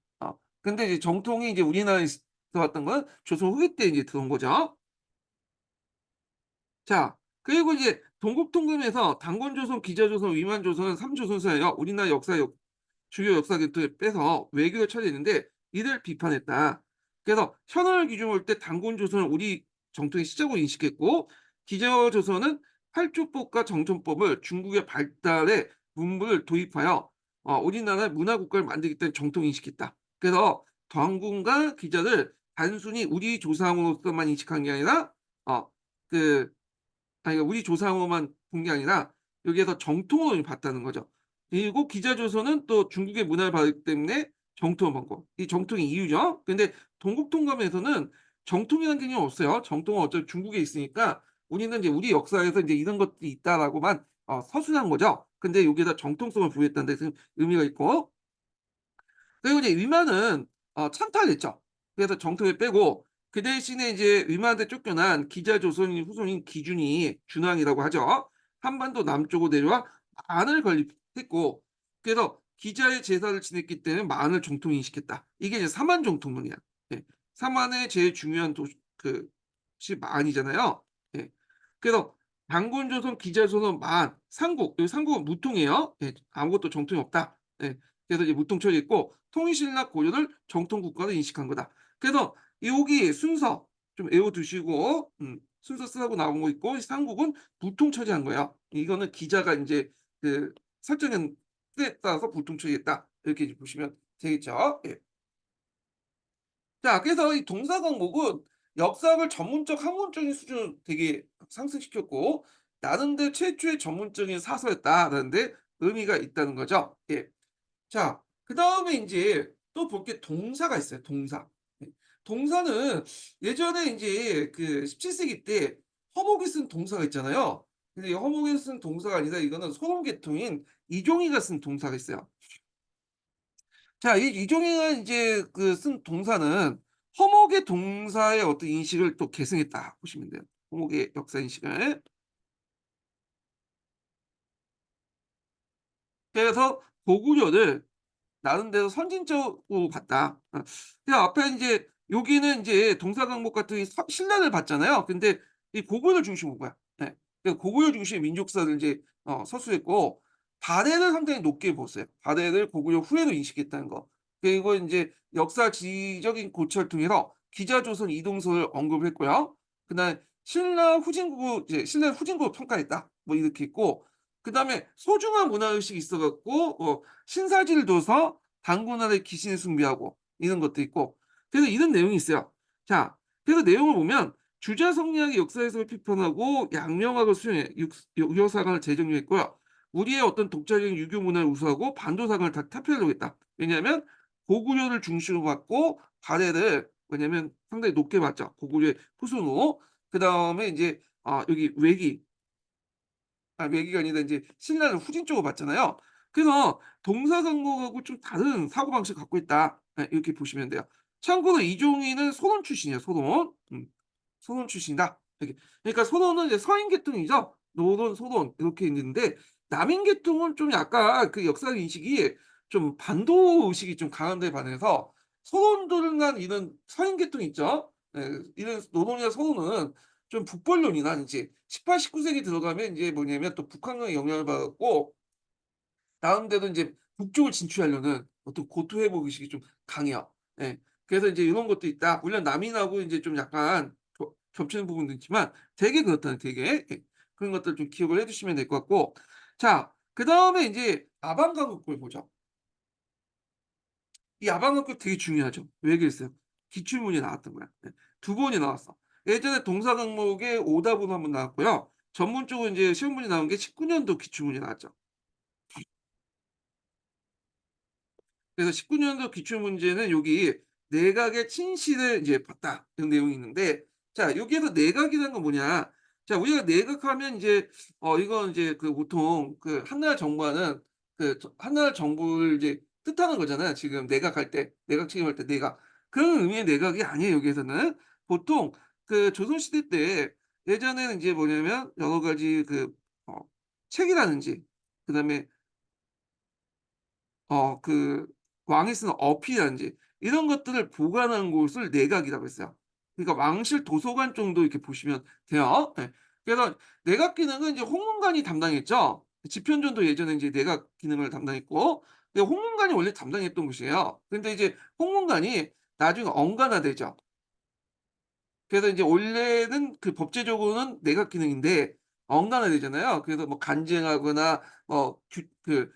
근데 이제 정통이 이제 우리나라에 들어왔던 건 조선 후기 때 인제 들어온 거죠. 자 그리고 이제 동국통금에서 단권조선, 기자조선, 위만조선은 삼조선사예요. 우리나라 주요 역사 궤도에 빼서 외교를 처리했는데 이를 비판했다. 그래서 현원을 기준으로 볼 때 단군 조선을 우리 정통의 시작으로 인식했고 기저 조선은 팔주법과 정천법을 중국의 발달에 문물을 도입하여 우리나라의 문화 국가를 만들겠다는 정통 인식했다. 그래서 단군과 기자를 단순히 우리 조상으로서만 인식한 게 아니라 어 그 그러니까 우리 조상으로만 본 게 아니라 여기에서 정통을 봤다는 거죠. 그리고 기자조선은 또 중국의 문화를 받았기 때문에 정통을 본 거. 이 정통이 이유죠. 근데 동국통감에서는 정통이라는 개념이 없어요. 정통은 어차피 중국에 있으니까 우리는 이제 우리 역사에서 이제 이런 것들이 있다라고만 서술한 거죠. 근데 여기에다 정통성을 부여했다는 데 의미가 있고 그리고 이제 위만은 찬탈했죠. 그래서 정통을 빼고 그 대신에 이제 위만한테 쫓겨난 기자조선인 후손인 기준이 준왕이라고 하죠. 한반도 남쪽으로 내려와 만을 건립했고 그래서 기자의 제사를 지냈기 때문에 만을 정통인식했다. 이게 이제 사만 정통론이야. 예. 사만의 제일 중요한 그것이 만이잖아요. 예. 그래서 단군조선, 기자조선, 만, 삼국. 여기 삼국은 무통이에요. 예. 아무것도 정통이 없다. 예. 그래서 이제 무통 처리했고 통일신라 고려를 정통 국가로 인식한 거다. 그래서 여기 순서 좀 외워 두시고 순서 쓰라고 나온 거 있고 삼국은 부통 처리한 거예요. 이거는 기자가 인제 그 설정한 뜻에 따라서 부통 처리했다. 이렇게 이제 보시면 되겠죠. 예. 자 그래서 이 동사 강목은 역사학을 전문적 학문적인 수준으로 되게 상승시켰고 나름대로 최초의 전문적인 사서였다라는 데 의미가 있다는 거죠. 예. 자 그다음에 인제 또 볼 게 동사가 있어요, 동사. 예. 동사는 예전에 인제 그 17 세기 때 허목이 쓴 동사가 있잖아요. 근데 이 허목이 쓴 동사가 아니라 이거는 소론 계통인 이종희가 쓴 동사가 있어요. 자 이 이종희가 인제 그 쓴 동사는 허목의 동사의 어떤 인식을 또 계승했다 보시면 돼요. 허목의 역사 인식을. 그래서 고구려를 나름대로 선진적으로 봤다. 그 앞에 인제 여기는 인제 동사 강목 같은 이 신라를 봤잖아요. 근데 이 고구려 중심으로 본 거야. 예. 그 고구려 중심의 민족사를 인제 서술했고 발해를 상당히 높게 봤어요. 발해를 고구려 후예로 인식했다는 거. 그리고 인제 역사지적인 고찰을 통해서 기자조선 이동설을 언급을 했고요. 그다음에 신라 후진국을 이제 신라를 후진국으로 평가했다. 뭐 이렇게 했고 그다음에 소중한 문화의식이 있어 갖고 신사지를 둬서 당군한테 기신을 숭배하고 이런 것도 있고 그래서 이런 내용이 있어요. 자 그래서 내용을 보면 주자성리학의 역사 해석을批判하고 양명학을 수용해 유교사관을 재정립했고요. 우리의 어떤 독자적인 유교 문화를 우수하고 반도사관을 다 타피하려고 했다. 왜냐하면 고구려를 중심으로 봤고 발해를 왜냐면 상당히 높게 봤죠. 고구려의 후손으로. 그다음에 인제 여기 외기 외기가 아니라 인제 신라를 후진 쪽으로 봤잖아요. 그래서 동사 강목하고 좀 다른 사고방식을 갖고 있다. 예 이렇게 보시면 돼요. 참고로 이종희는 소론 출신이에요, 소론. 소론 출신이다. 이렇게. 그러니까 소론은 이제 서인 계통이죠. 노론, 소론 이렇게 있는데 남인 계통은 좀 약간 그 역사 인식이 좀 반도 의식이 좀 강한 데 반해서 소론들만 이런 서인 계통 있죠. 예 이런 노론이나 소론은 좀 북벌론이나 이제 18, 19 세기 들어가면 인제 뭐냐면 또 북한의 영향을 받아 갖고 나름대로 인제 북쪽을 진출하려는 어떤 고토 회복 의식이 좀 강해요. 예. 그래서 인제 이런 것도 있다. 물론 남인하고 인제 좀 약간 겹치는 부분도 있지만 되게 그렇다는 되게. 예. 그런 것들 좀 기억을 해 두시면 될 것 같고 자 그다음에 인제 아방간극부를 보죠. 이 아방간극 되게 중요하죠. 왜 그랬어요? 기출문제 나왔던 거야. 예. 두 번이 나왔어. 예전에 동사 강목에 오답으로 한 번 나왔고요. 전문적으로 인제 시험 문제 나온 게 19 년도 기출문제 나왔죠. 그래서 19 년도 기출문제는 여기 내각의 친시를 이제 봤다 이런 내용이 있는데 자 여기에서 내각이라는 건 뭐냐. 자 우리가 내각하면 인제 이건 인제 그 보통 그 한나라 정부하는 그 한나라 정부를 이제 뜻하는 거잖아요. 지금 내각할 때 내각 책임할 때 내각. 그런 의미의 내각이 아니에요 여기에서는. 보통 그 조선시대 때 예전에는 인제 뭐냐면 여러 가지 그 어 책이라든지 그다음에 그 왕이 쓰는 어필이라든지 이런 것들을 보관하는 곳을 내각이라고 했어요. 그러니까 왕실 도서관 정도 이렇게 보시면 돼요. 예. 그래서 내각 기능은 이제 홍문관이 담당했죠. 집현전도 예전에 이제 내각 기능을 담당했고 근데 홍문관이 원래 담당했던 곳이에요. 근데 이제 홍문관이 나중에 언관화되죠. 그래서 인제 원래는 그 법제적으로는 내각 기능인데 언간화 되잖아요. 그래서 뭐 간쟁하거나 규 그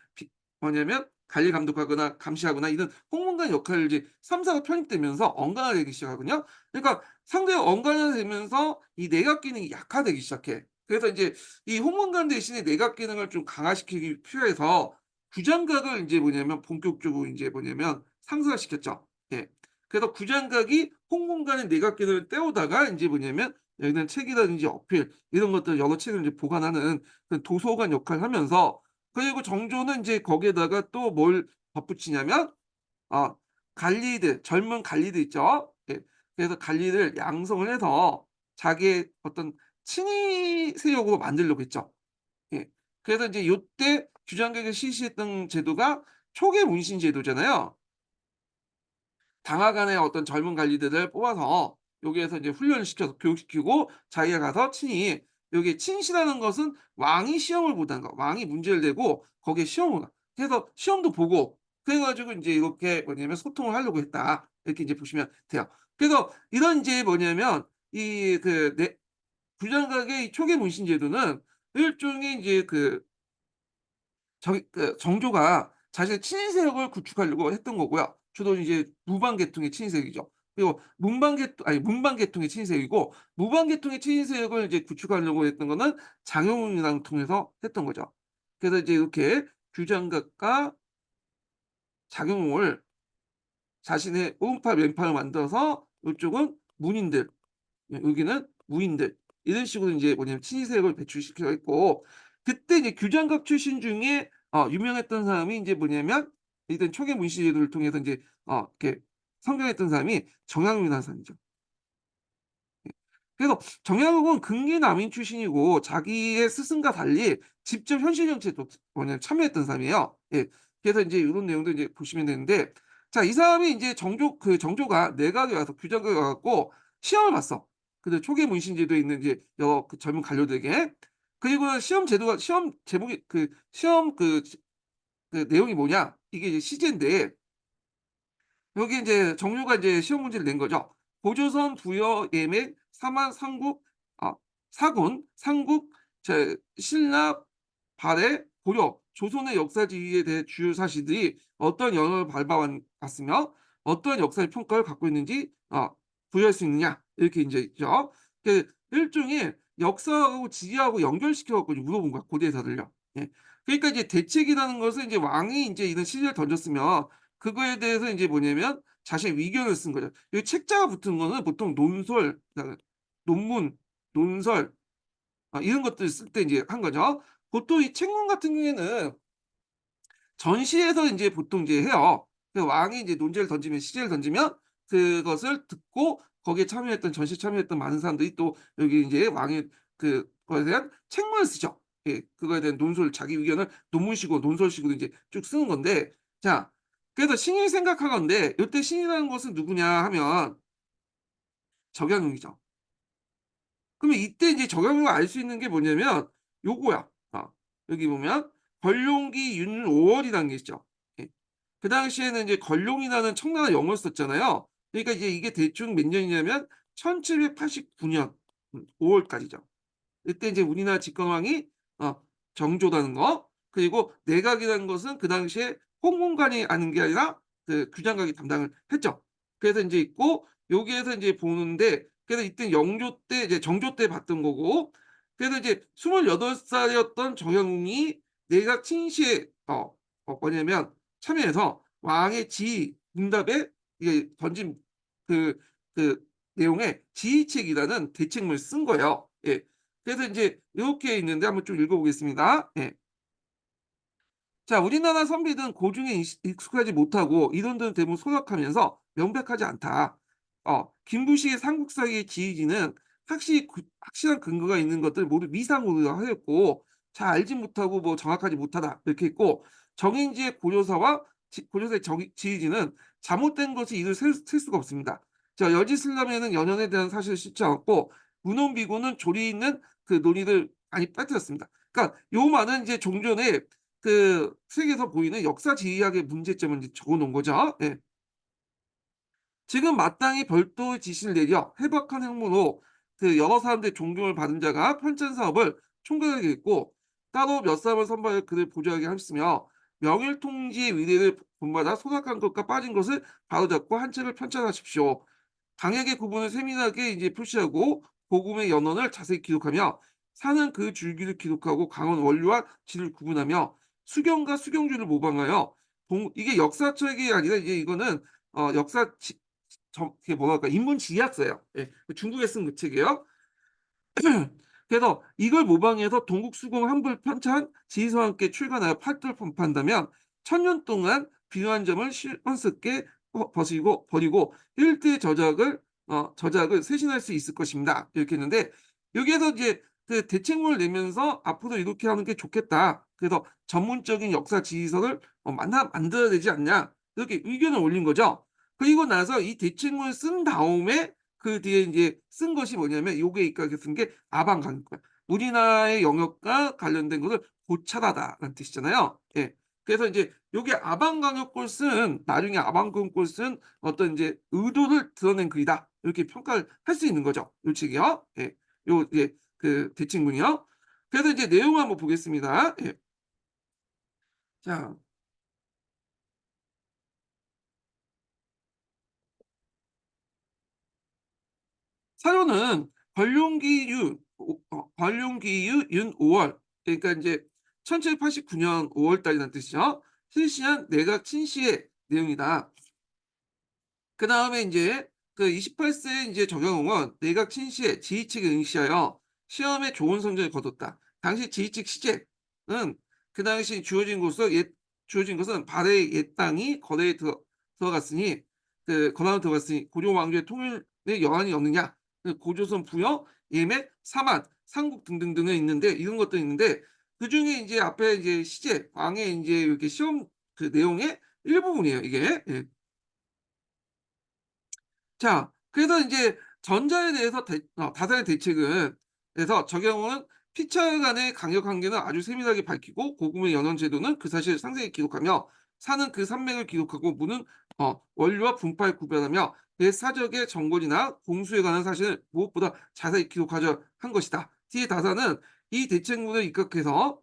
뭐냐면 관리 감독하거나 감시하거나 이런 홍문관 역할을 이제 3 사가 편입되면서 언간화되기 시작하거든요. 그러니까 상대가 언간화되면서 이 내각 기능이 약화되기 시작해. 그래서 인제 이 홍문관 대신에 내각 기능을 좀 강화시키기 필요해서 구장각을 인제 뭐냐면 본격적으로 인제 뭐냐면 상승화시켰죠. 예. 그래서 구장각이 홍문관의 내각 기능을 때우다가 인제 뭐냐면 여기는 책이라든지 어필 이런 것들 여러 책을 이제 보관하는 그 도서관 역할을 하면서 그리고 정조는 인제 거기에다가 또 뭘 덧붙이냐면 어 관리들 젊은 관리들 있죠. 예. 그래서 관리를 양성을 해서 자기의 어떤 친위 세력으로 만들려고 했죠. 예. 그래서 인제 요때 주장각이 실시했던 제도가 초계 문신 제도잖아요. 당하간의 어떤 젊은 관리들을 뽑아서 여기에서 이제 훈련을 시켜서 교육시키고 자기가 가서 친히 여기 친시라는 것은 왕이 시험을 보다는 거 왕이 문제를 내고 거기에 시험을 해서 시험도 보고 그래 가지고 인제 이렇게 뭐냐면 소통을 하려고 했다. 이렇게 이제 보시면 돼요. 그래서 이런 이제 뭐냐면 이 규장각의 초계 문신 제도는 일종의 이제 정조가 자신의 친인색을 구축하려고 했던 거고요. 주로 이제 무방계통의 친인색이죠. 그리고 문방계통의 친인색이고, 무방계통의 친인색을 이제 구축하려고 했던 거는 장영훈이랑 통해서 했던 거죠. 그래서 이제 이렇게 규장각과 장영훈을 자신의 오른팔 왼팔을 만들어서 이쪽은 문인들, 여기는 무인들, 이런 식으로 이제 뭐냐면 친인색을 배출시키려 했고, 그때 이제 규장각 출신 중에 유명했던 사람이 이제 뭐냐면 일단 초계 문신 제도를 통해서 이제 이렇게 성공했던 사람이 정약용이라는 사람이죠. 그래서 정약용은 근계 남인 출신이고 자기의 스승과 달리 직접 현실 정치에 또 뭐냐면 참여했던 사람이에요. 예. 그래서 인제 요런 내용도 이제 보시면 되는데, 자, 이 사람이 인제 정조가 내각에 와서 규장각에 와 갖고 시험을 봤어. 초계 문신 제도에 있는 이제 여러 젊은 관료들에게. 그리고 시험 제목이 시험 내용이 뭐냐, 이게 이제 시제인데, 여기 인제 정유가 이제 시험 문제를 낸 거죠. 고조선 부여 예맥 사만 삼국 사군 삼국 신라 발해 고려 조선의 역사 지위에 대해 주요 사실들이 어떤 영향을 밟아왔으며 어떤 역사의 평가를 갖고 있는지 부여할 수 있느냐, 이렇게 인제 있죠. 일종의 역사하고 지리하고 연결시켜 갖고 물어본 거야, 고대사들요. 예. 그러니까 이제 대책이라는 것을 인제 왕이 인제 이런 시제를 던졌으면 그거에 대해서 인제 뭐냐면 자신의 의견을 쓴 거죠. 여기 책자가 붙은 거는 보통 논설, 그다음에 논문, 논설 이런 것들 쓸 때 인제 한 거죠. 보통 이 책문 같은 경우에는 전시에서 인제 보통 이제 해요. 왕이 이제 논제를 던지면, 시제를 던지면 그것을 듣고 거기에 전시에 참여했던 많은 사람들이 또 여기 인제 왕의 그거에 대한 책문을 쓰죠. 예. 그거에 대한 자기 의견을 논문식으로 논설식으로 이제 쭉 쓰는 건데, 자, 그래서 신이 생각하건대 요때 신이라는 것은 누구냐 하면 적양용이죠. 그러면 이때 이제 적양용을 알 수 있는 게 뭐냐면 요거야. 여기 보면 걸룡기 윤오월이라는 게 있죠. 예. 그 당시에는 이제 걸룡이라는 청나라 영어를 썼잖아요. 그러니까 이제 이게 대충 몇 년이냐면 1789년 5 월까지죠. 이때 이제 우리나라 집권왕이 정조라는 거, 그리고 내각이라는 것은 그 당시에 홍문관이 하는 게 아니라 규장각이 담당을 했죠. 그래서 인제 있고, 여기에서 인제 보는데, 그래서 이때 영조 때 이제 정조 때 봤던 거고, 그래서 이제 28 살이었던 정영이 내각 친시에 뭐냐면 참여해서 왕의 지휘 응답에 이게 던진 그 그 내용의 지휘책이라는 대책문을 쓴 거예요. 예. 그래서 인제 요렇게 있는데 한번 좀 읽어 보겠습니다. 예. 자, 우리나라 선비는 고중에 익숙하지 못하고 이론들은 대부분 소박하면서 명백하지 않다. 김부식의 삼국사기의 지휘지는 확실한 근거가 있는 것들 모두 미상으로 하였고 잘 알지 못하고 뭐 정확하지 못하다, 이렇게 했고, 정인지의 고려사의 지휘지는 잘못된 것이 이를 셀 수가 없습니다. 자, 여지슬람에는 연연에 대한 사실을 싣지 않았고 문헌비고는 조리 있는 논의를 많이 빠뜨렸습니다. 그러니까 요 말은 이제 종전에 책에서 보이는 역사 지리학의 문제점을 이제 적어 놓은 거죠. 예. 지금 마땅히 별도의 지시를 내려 해박한 행무로 여러 사람들의 존경을 받은 자가 편찬 사업을 총괄하게 했고, 따로 몇 사람을 선발해 그를 보좌하게 하였으며, 명일통지의 위대를 본받아 소각한 것과 빠진 것을 바로잡고 한 책을 편찬하십시오. 강약의 구분을 세밀하게 이제 표시하고 복음의 연원을 자세히 기록하며 사는 그 줄기를 기록하고 강원 원료와 질을 구분하며 수경과 수경주를 모방하여 이게 역사책이 아니라 이제 이거는 역사 그게 뭐랄까 인문 지리학서예요. 예. 중국에 쓴 그 책이에요. 그래서 이걸 모방해서 동국수공 한불 편찬 지휘서와 함께 출간하여 팔도를 편파한다면 1000년 동안 필요한 점을 실언스럽게 버리고 일대 저작을 쇄신할 수 있을 것입니다, 이렇게 했는데, 여기에서 이제 대책문을 내면서 앞으로 이렇게 하는 게 좋겠다, 그래서 전문적인 역사 지휘서를 만들어야 되지 않냐, 이렇게 의견을 올린 거죠. 그리고 나서 이 대책문을 쓴 다음에 그 뒤에 인제 쓴 것이 뭐냐면 요게 이까지 쓴 게 아방간거야. 우리나라의 영역과 관련된 것을 고찰하다라는 뜻이잖아요. 예. 그래서 이제 요게 아방강역골 쓴 나중에 아방강역골 쓴 어떤 인제 의도를 드러낸 글이다. 이렇게 평가를 할 수 있는 거죠, 요 책이요. 예. 요 이제 그 대책문이요. 그래서 이제 내용을 한번 보겠습니다. 예. 자, 사료는 관룡기유 윤 5 월, 그러니까 인제 1789년 5월 달이라는 뜻이죠. 실시한 내각 친시의 내용이다. 그다음에 인제 그 28세 인제 정영홍은 내각 친시에 지휘책을 응시하여 시험에 좋은 성적을 거뒀다. 당시 지휘책 시제는 그 당시 주어진 것은 발해의 옛 땅이 거래에 들어갔으니 그 거래로 들어갔으니 고려 왕조의 통일에 여한이 없느냐. 그 고조선 부여, 예매, 사만, 삼국 등등등이 있는데 이런 것들이 있는데 그중에 인제 앞에 이제 시제 왕의 인제 이렇게 시험 그 내용의 일부분이에요 이게. 예. 자, 그래서 인제 전자에 대해서 다산의 대책은 그래서 적용은 피차에 관의 강력 한계는 아주 세밀하게 밝히고 고금의 연원 제도는 그 사실을 상세히 기록하며 사는 그 산맥을 기록하고 무는 원료와 분파를 구별하며 대사적의 정권이나 공수에 관한 사실을 무엇보다 자세히 기록하려 한 것이다. 뒤에 다산은 이 대책문을 입각해서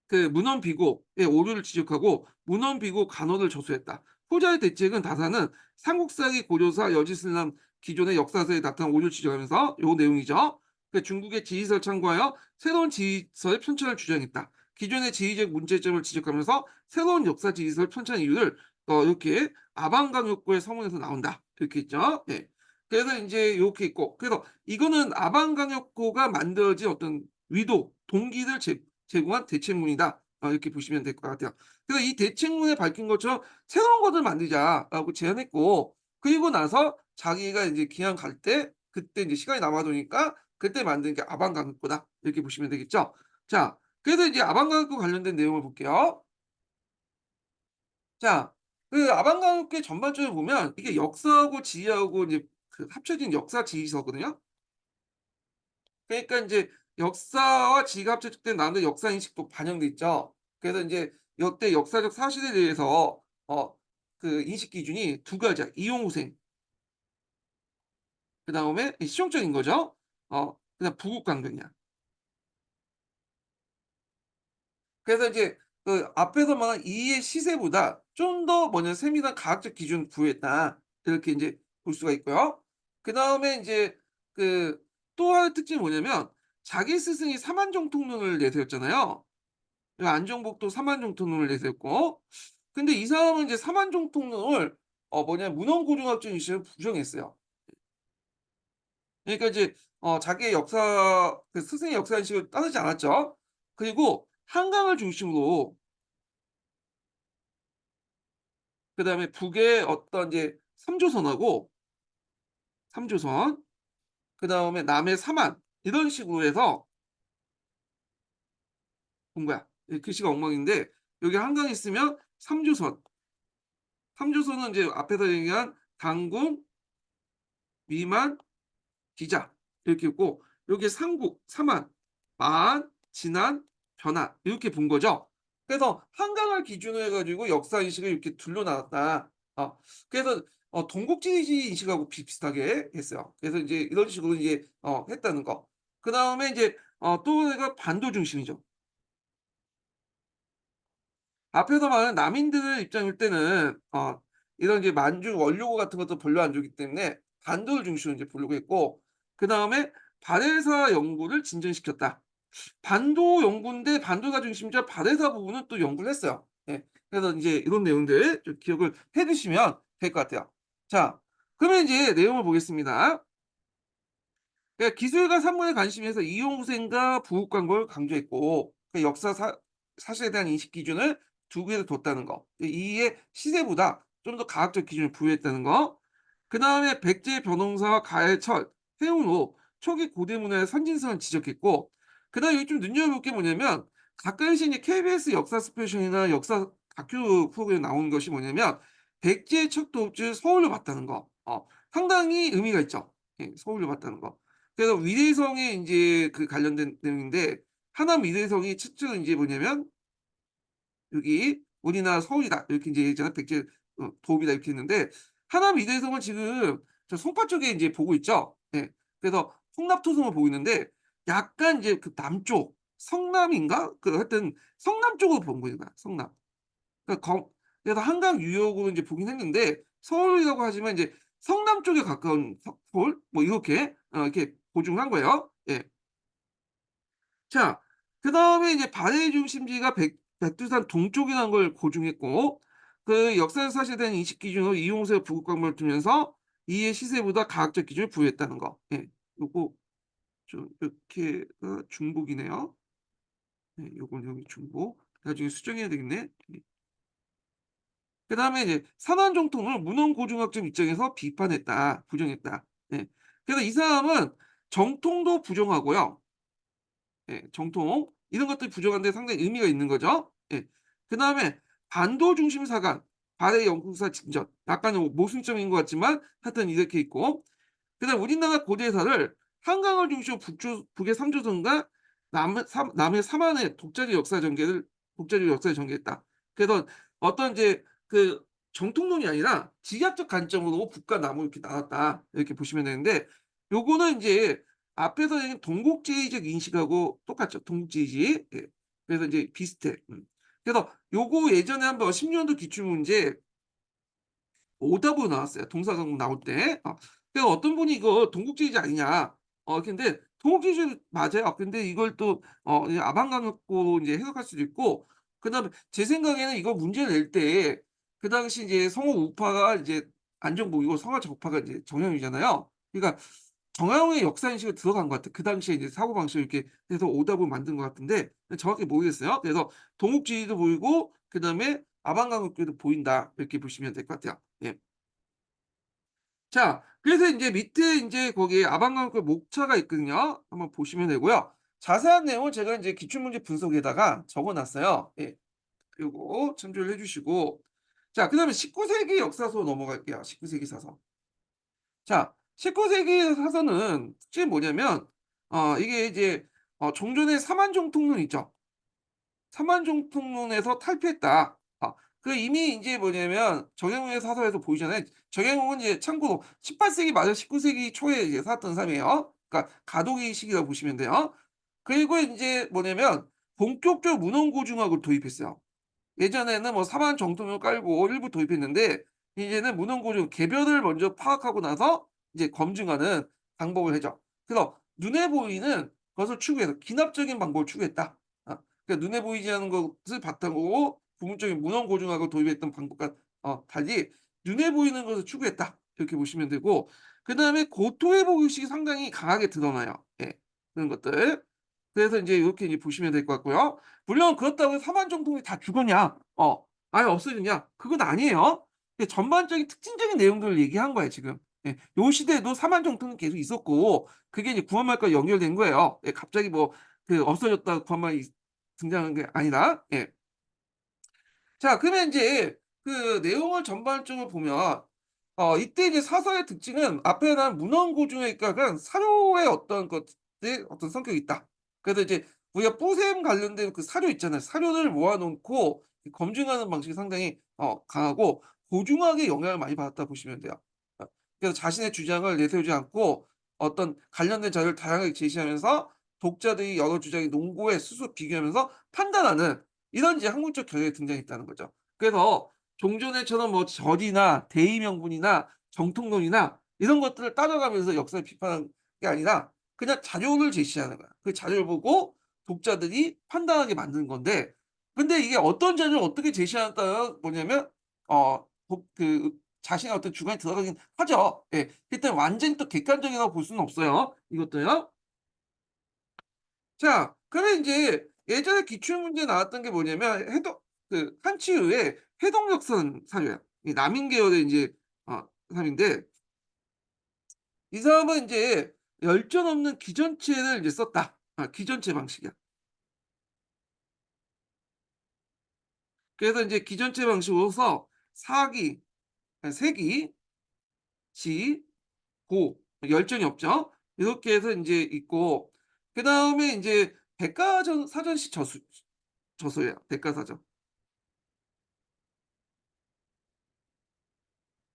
그 문헌비고의 오류를 지적하고 문헌비고 간호를 저수했다. 후자의 대책은 다사는 삼국사기 고려사 여지스남 기존의 역사서에 나타난 오류를 지적하면서 요 내용이죠. 그 중국의 지휘서를 참고하여 새로운 지휘서의 편찬을 주장했다. 기존의 지휘적 문제점을 지적하면서 새로운 역사 지휘서를 편찬한 이유를 이렇게 아방강역고의 서문에서 나온다. 이렇게 있죠. 네. 그래서 이제 이렇게 있고 그래서 이거는 아방강역고가 만들어진 어떤 위도, 동기를 제공한 대책문이다. 이렇게 보시면 될 것 같아요. 그래서 이 대책문에 밝힌 것처럼 "새로운 것을 만들자."라고 제안했고 그리고 나서 자기가 인제 기한 갈 때 그때 인제 시간이 남아 도니까 그때 만든 게 아방강국고다. 이렇게 보시면 되겠죠. 자, 그래서 이제 아방강국과 관련된 내용을 볼게요. 자, 그 아방강국회 전반적으로 보면 이게 역사하고 지리하고 이제 그 합쳐진 역사 지리서거든요. 그러니까 인제 역사와 지리가 합쳐질 때 나오는 역사 인식도 반영돼 있죠. 그래서 인제 요때 역사적 사실에 대해서 그 인식 기준이 두 가지야. 이용후생 그다음에 이 실용적인 거죠. 그다음 부국강변이야. 그래서 이제 그 앞에서 말한 이의 시세보다 좀 더 뭐냐 세밀한 과학적 기준을 부여했다. 이렇게 인제 볼 수가 있고요. 그다음에 인제 그 또 하나의 특징이 뭐냐면 자기 스승이 사만정통론을 내세웠잖아요. 그 안종복도 사만정통론을 내세웠고 근데 이 사람은 이제 사만정통론을 문헌고등학적 이슈를 부정했어요. 그러니까 이제 자기의 역사 그 스승의 역사 인식을 따르지 않았죠. 그리고 한강을 중심으로 그다음에 북의 어떤 이제 삼조선하고 삼조선 그다음에 남의 사만 이런 식으로 해서 본 거야. 이 글씨가 엉망인데 여기 한강이 있으면 삼조선, 삼조선은 이제 앞에서 얘기한 당군, 위만, 기자 이렇게 있고 여기에 삼국, 삼한, 만, 진안, 변한 이렇게 본 거죠. 그래서 한강을 기준으로 해 가지고 역사 인식을 이렇게 둘로 나눴다. 그래서 동국지지 인식하고 비슷하게 했어요. 그래서 이제 이런 식으로 이제 했다는 거. 그다음에 이제 또 하나가 반도 중심이죠. 앞에서 말한 남인들 입장일 때는 이런 이제 만주 원료고 같은 것도 별로 안 좋기 때문에 반도를 중심으로 이제 보려고 했고 그다음에 발해사 연구를 진전시켰다. 반도 연구인데 반도가 중심이자 발해사 부분은 또 연구를 했어요. 예. 그래서 인제 이런 내용들 좀 기억을 해 두시면 될 것 같아요. 자, 그러면 인제 내용을 보겠습니다. 그러니까 기술과 산문에 관심에서 이용생과 부국광고를 강조했고 그 역사 사실에 대한 인식 기준을 두 개를 뒀다는 거. 이의 시세보다 좀 더 과학적 기준을 부여했다는 거. 그다음에 백제 변홍사와 가해철, 해운호 초기 고대 문화의 선진성을 지적했고 그다음에 여기 좀 눈여겨볼 게 뭐냐면 가끔씩 이제 KBS 역사 스페셜이나 역사 다큐 프로그램에 나오는 것이 뭐냐면 백제의 첫 도읍지를 서울로 봤다는 거. 상당히 의미가 있죠. 예, 서울로 봤다는 거. 그래서 위대성에 인제 그 관련된 내용인데 하남 위대성이 첫째로 인제 뭐냐면 여기 우리나라 서울이다. 이렇게 인제 얘기했잖아요. 백제 도읍이다 이렇게 했는데 하남 이대성은 지금 저 송파 쪽에 인제 보고 있죠. 예. 그래서 성납토성을 보고 있는데 약간 이제 그 남쪽 성남인가? 그 하여튼 성남 쪽으로 본 거예요 성남. 그러니까 그래서 한강 유역으로 인제 보긴 했는데 서울이라고 하지만 인제 성남 쪽에 가까운 서울 뭐 이렇게 이렇게 보증을 한 거예요. 예. 자 그다음에 이제 발해 중심지가 백두산 동쪽이라는 걸 고증했고 그 역사에서 사실된 인식 기준으로 이용세 부국강물을 두면서 이의 시세보다 가학적 기준을 부여했다는 거. 예. 요거 좀 이렇게가 중복이네요. 네 요건 여기 중복. 나중에 수정해야 되겠네. 예. 그다음에 이제 산안정통을 문헌고증학적 입장에서 비판했다. 부정했다. 예. 그래서 이 사람은 정통도 부정하고요. 예 정통 이런 것들이 부정한데 상당히 의미가 있는 거죠. 예. 그다음에 반도 중심 사관, 발해 영국사 진전 약간은 모순점인 것 같지만 하여튼 이렇게 있고 그다음에 우리나라 고대사를 한강을 중심으로 북의 삼조선과 남의 삼한의 독자적 역사를 전개했다. 그래서 어떤 이제 그 정통론이 아니라 지리학적 관점으로 북과 남을 이렇게 나눴다. 이렇게 보시면 되는데 요거는 인제 앞에서 얘기한 동국제의적 인식하고 똑같죠. 동국제의지. 예. 그래서 인제 비슷해. 그래서 요거 예전에 한번 10 년도 기출문제 오답으로 나왔어요. 동사과목 나올 때. 그래서 어떤 분이 "이거 동국제의지 아니냐." 근데 동국제의지 맞아요. 근데 이걸 또 그냥 아방간고 인제 해석할 수도 있고 그다음에 제 생각에는 이거 문제를 낼 때 그 당시 이제 성호 우파가 이제 안정복이고 성화 적파가 이제 정영이잖아요. 그러니까 정영의 역사 인식이 들어간 것 같아요. 그 당시에 이제 사고방식을 이렇게 해서 오답을 만든 것 같은데 정확히 모르겠어요. 그래서 동국주의도 보이고 그다음에 아방간국주의도 보인다. 이렇게 보시면 될 것 같아요. 예. 자 그래서 인제 밑에 인제 거기에 아방간국의 목차가 있거든요. 한번 보시면 되고요. 자세한 내용은 제가 인제 기출문제 분석에다가 적어 놨어요. 예. 요거 참조를 해 주시고 자 그다음에 19 세기 역사서로 넘어갈게요. 19 세기 사서. 자 19 세기 사서는 특징이 뭐냐면 이게 이제 종전의 사만정통론 있죠. 사만정통론에서 탈피했다. 그 이미 인제 뭐냐면 정영훈의 사서에서 보이잖아요. 정영훈은 이제 참고로 18 세기 말 19 세기 초에 이제 살았던 사람이에요. 그러니까 가동의 시기라고 보시면 돼요. 그리고 인제 뭐냐면 본격적으로 문헌고증학을 도입했어요. 예전에는 뭐 사만 정통을 깔고 일부 도입했는데 이제는 문헌고증 개별을 먼저 파악하고 나서 이제 검증하는 방법을 하죠. 그래서 눈에 보이는 것을 추구해서 기납적인 방법을 추구했다. 그러니까 눈에 보이지 않는 것을 바탕으로 부분적인 문헌고증학을 도입했던 방법과 달리 눈에 보이는 것을 추구했다. 이렇게 보시면 되고 그다음에 고토해복 의식이 상당히 강하게 드러나요. 예. 그런 것들. 그래서 인제 요렇게 이제 보시면 될 것 같고요. 물론 그렇다고 해서 사만정통이 다 죽었냐? 아예 없어졌냐? 그건 아니에요. 그 전반적인 특징적인 내용들을 얘기한 거예요 지금. 예. 요 시대에도 사만정통은 계속 있었고 그게 이제 구한말과 연결된 거예요. 예 갑자기 뭐 그 없어졌다가 구한말이 등장한 게 아니라. 예. 자 그러면 인제 그 내용을 전반적으로 보면 이때 이제 사서의 특징은 앞에 난 문헌고증학은 사료의 어떤 것의 어떤 성격이 있다. 그래서 이제 우리가 뽀샘 관련된 그 사료 있잖아요. 사료를 모아 놓고 검증하는 방식이 상당히 강하고 고증학의 영향을 많이 받았다 보시면 돼요. 어 그래서 자신의 주장을 내세우지 않고 어떤 관련된 자료를 다양하게 제시하면서 독자들이 여러 주장이 논고에 스스로 비교하면서 판단하는 이런 이제 학문적 경향이 등장했다는 거죠. 그래서 종전에처럼 뭐 절이나 대의 명분이나 정통론이나 이런 것들을 따져가면서 역사를 비판하는 게 아니라 그냥 자료를 제시하는 거야. 그 자료를 보고 독자들이 판단하게 만드는 건데 근데 이게 어떤 자료를 어떻게 제시하냐에 따라 뭐냐면 자신의 어떤 주관이 들어가긴 하죠. 예. 일단 완전히 또 객관적이라고 볼 수는 없어요, 이것도요. 자 그러면 인제 예전에 기출문제 나왔던 게 뭐냐면 한치의의 해동역선 사료야. 이 남인 계열의 인제 사람인데 이 사람은 인제 열전 없는 기전체를 이제 썼다. 기전체 방식이야. 그래서 인제 기전체 방식으로서 사기, 세기, 지, 고 열전이 없죠. 이렇게 해서 인제 있고 그다음에 인제 백과전 사전시 저서예요, 백과사전.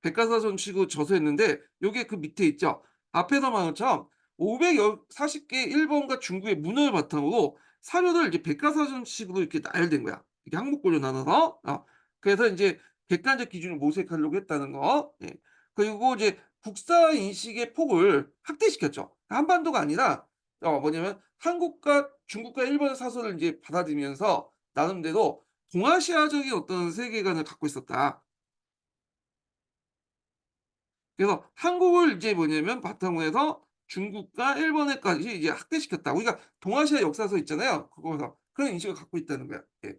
백과사전식으로 저서했는데 요게 그 밑에 있죠. 앞에서 말한 것처럼 540개 일본과 중국의 문헌을 바탕으로 사료를 이제 백과사전식으로 이렇게 나열된 거야. 이게 항목별로 나눠서. 그래서 인제 객관적 기준을 모색하려고 했다는 거. 예. 그리고 이제 국사 인식의 폭을 확대시켰죠. 한반도가 아니라 뭐냐면 한국과 중국과 일본의 사설을 인제 받아들이면서 나름대로 동아시아적인 어떤 세계관을 갖고 있었다. 그래서 한국을 이제 뭐냐면 바탕으로 해서 중국과 일본에까지 이제 확대시켰다. 우리가 동아시아 역사서 있잖아요. 그거에서 그런 인식을 갖고 있다는 거야. 예.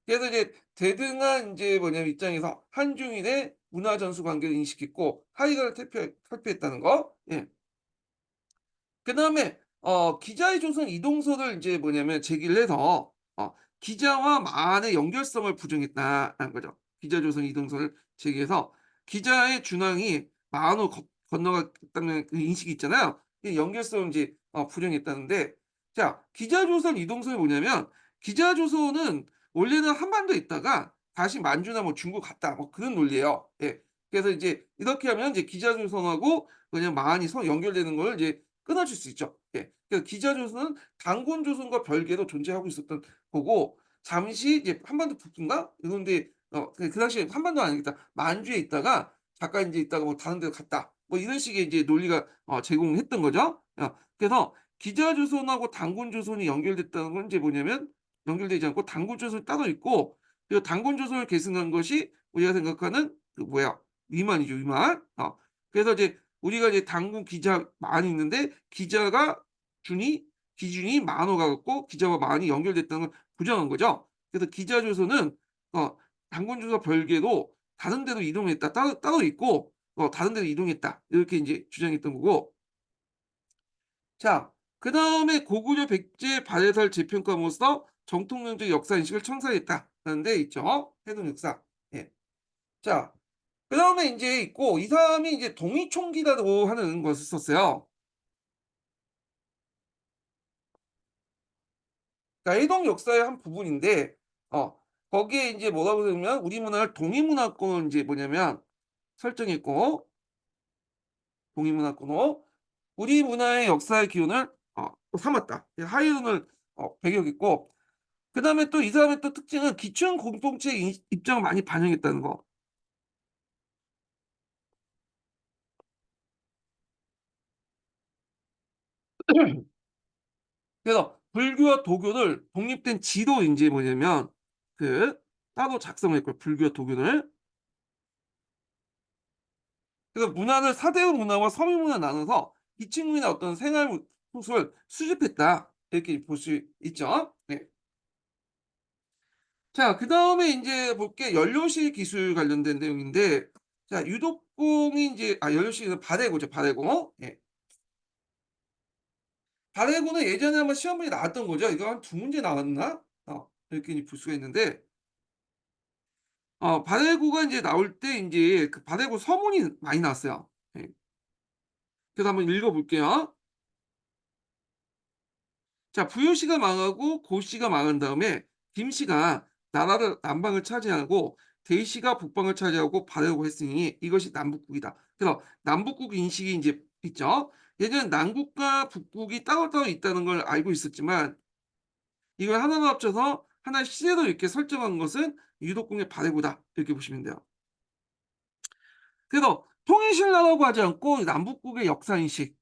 그래서 이제 대등한 인제 뭐냐면 입장에서 한중일의 문화 전수 관계를 인식했고 하이가를 탈피했다는 거. 예. 그다음에 기자의 조선 이동서를 인제 뭐냐면 제기를 해서 기자와 만의 연결성을 부정했다라는 거죠. 기자 조선 이동서를 제기해서 기자의 준항이 만으로 건너갔다는 그 인식이 있잖아요. 이 연결성을 인제 부정했다는데, 자, 기자 조선 이동서는 뭐냐면 기자 조선은 원래는 한반도에 있다가 다시 만주나 뭐 중국 갔다 뭐 그런 논리예요. 예. 그래서 이제 이렇게 하면 이제 기자 조선하고 그냥 만이 서 연결되는 걸 이제 끊어질 수 있죠. 예. 그래서 기자조선은 단군조선과 별개로 존재하고 있었던 거고, 잠시 이제 한반도 북부인가 이런 데 그 당시에 한반도는 아니겠다. 만주에 있다가 잠깐 인제 있다가 뭐 다른 데로 갔다. 뭐 이런 식의 이제 논리가 제공했던 거죠. 그래서 기자조선하고 단군조선이 연결됐다는 건 이제 뭐냐면 연결되지 않고 단군조선이 따로 있고, 그리고 단군조선을 계승한 것이 우리가 생각하는 그 뭐야 위만이죠, 위만. 그래서 이제 우리가 이제 당군 기자 만이 있는데 기자가 준이 기준이 만호가 갖고 기자와 만이 연결됐다는 걸 부정한 거죠. 그래서 기자조선은 당군조선과 별개로 다른 데로 이동했다. 따로 있고 다른 데로 이동했다. 이렇게 인제 주장했던 거고. 자, 그다음에 고구려 백제 발해설 재평가로서 정통론적 역사 인식을 청산했다라는 데 있죠. 해동 역사. 예. 자, 그다음에 인제 있고 이 사람이 이제 동이총기라고 하는 것을 썼어요. 그러니까 해동 역사의 한 부분인데 어 거기에 인제 뭐라고 그러냐면 우리 문화를 동이문화권으로 인제 뭐냐면 설정했고, 동이문화권으로 우리 문화의 역사의 기원을 삼았다. 이 하이lun을 배경했고, 그다음에 또 이 사람의 또 특징은 기촌 공동체의 입장을 많이 반영했다는 거. 그래서 불교와 도교를 독립된 지도 인제 뭐냐면 그 따로 작성을 했고요, 불교와 도교를. 그래서 문화를 사대의 문화와 서민 문화 나눠서 이층민의 어떤 생활 소설 수집했다. 이렇게 볼 수 있죠. 네. 자, 그다음에 인제 볼 게 연료실 기술 관련된 내용인데, 자, 유독공이 인제 연료실은 발해고죠, 발해고. 예. 발해고는 예전에 한번 시험문제 나왔던 거죠. 이거 한 두 문제 나왔나? 이렇게 이제 볼 수가 있는데, 발해고가 인제 나올 때 인제 그 발해고 서문이 많이 나왔어요. 예. 그래서 한번 읽어 볼게요. 자, 부유시가 망하고 고시가 망한 다음에 김씨가 나라를 남방을 차지하고 대시가 북방을 차지하고 발해오고 했으니 이것이 남북국이다. 그래서 남북국 인식이 이제 있죠. 예전에 남국과 북국이 따로따로 있다는 걸 알고 있었지만 이걸 하나로 합쳐서 하나의 시대로 이렇게 설정한 것은 유독국의 발해고다. 이렇게 보시면 돼요. 그래서 통일신라라고 하지 않고 남북국의 역사인식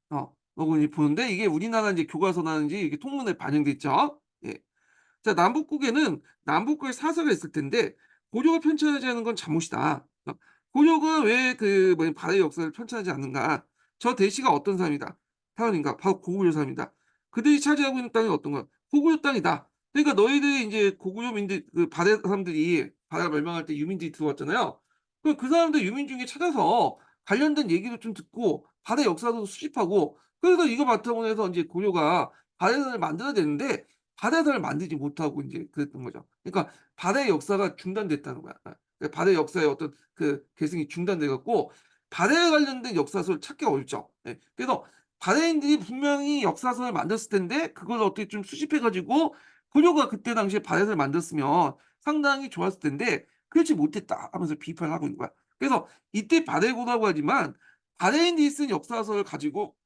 요거 보는데, 이게 우리나라 이제 교과서라든지 이게 통론에 반영돼 있죠. 예. 자, 남북국에는 남북국의 사서가 있을 텐데 고려가 편찬하지 않은 건 잘못이다. 고려가 왜 그 뭐냐 발해 역사를 편찬하지 않는가? 저 대시가 어떤 사람이다? 사람인가? 바로 고구려 사람이다. 그들이 차지하고 있는 땅이 어떤 거야? 고구려 땅이다. 그러니까 너희들이 이제 고구려민들 그 발해 사람들이 발해가 멸망할 때 유민들이 들어왔잖아요. 그럼 그 사람들 유민 중에 찾아서 관련된 얘기도 좀 듣고 발해 역사도 수집하고, 그래서 이거 바탕으로 해서 인제 고려가 발해사를 만들어야 되는데 발해사를 만들지 못하고 인제 그랬던 거죠. 그러니까 발해 역사가 중단됐다는 거야. 그 발해 역사의 어떤 그 계승이 중단돼 갖고 발해에 관련된 역사서를 찾기가 어렵죠. 예. 그래서 발해인들이 분명히 역사서를 만들었을 텐데 그걸 어떻게 좀 수집해 가지고 고려가 그때 당시에 발해사를 만들었으면 상당히 좋았을 텐데 그렇지 못했다 하면서 비판을 하고 있는 거야. 그래서 이때 바대고라고 하지만 바레인이 쓴 역사서를 가지고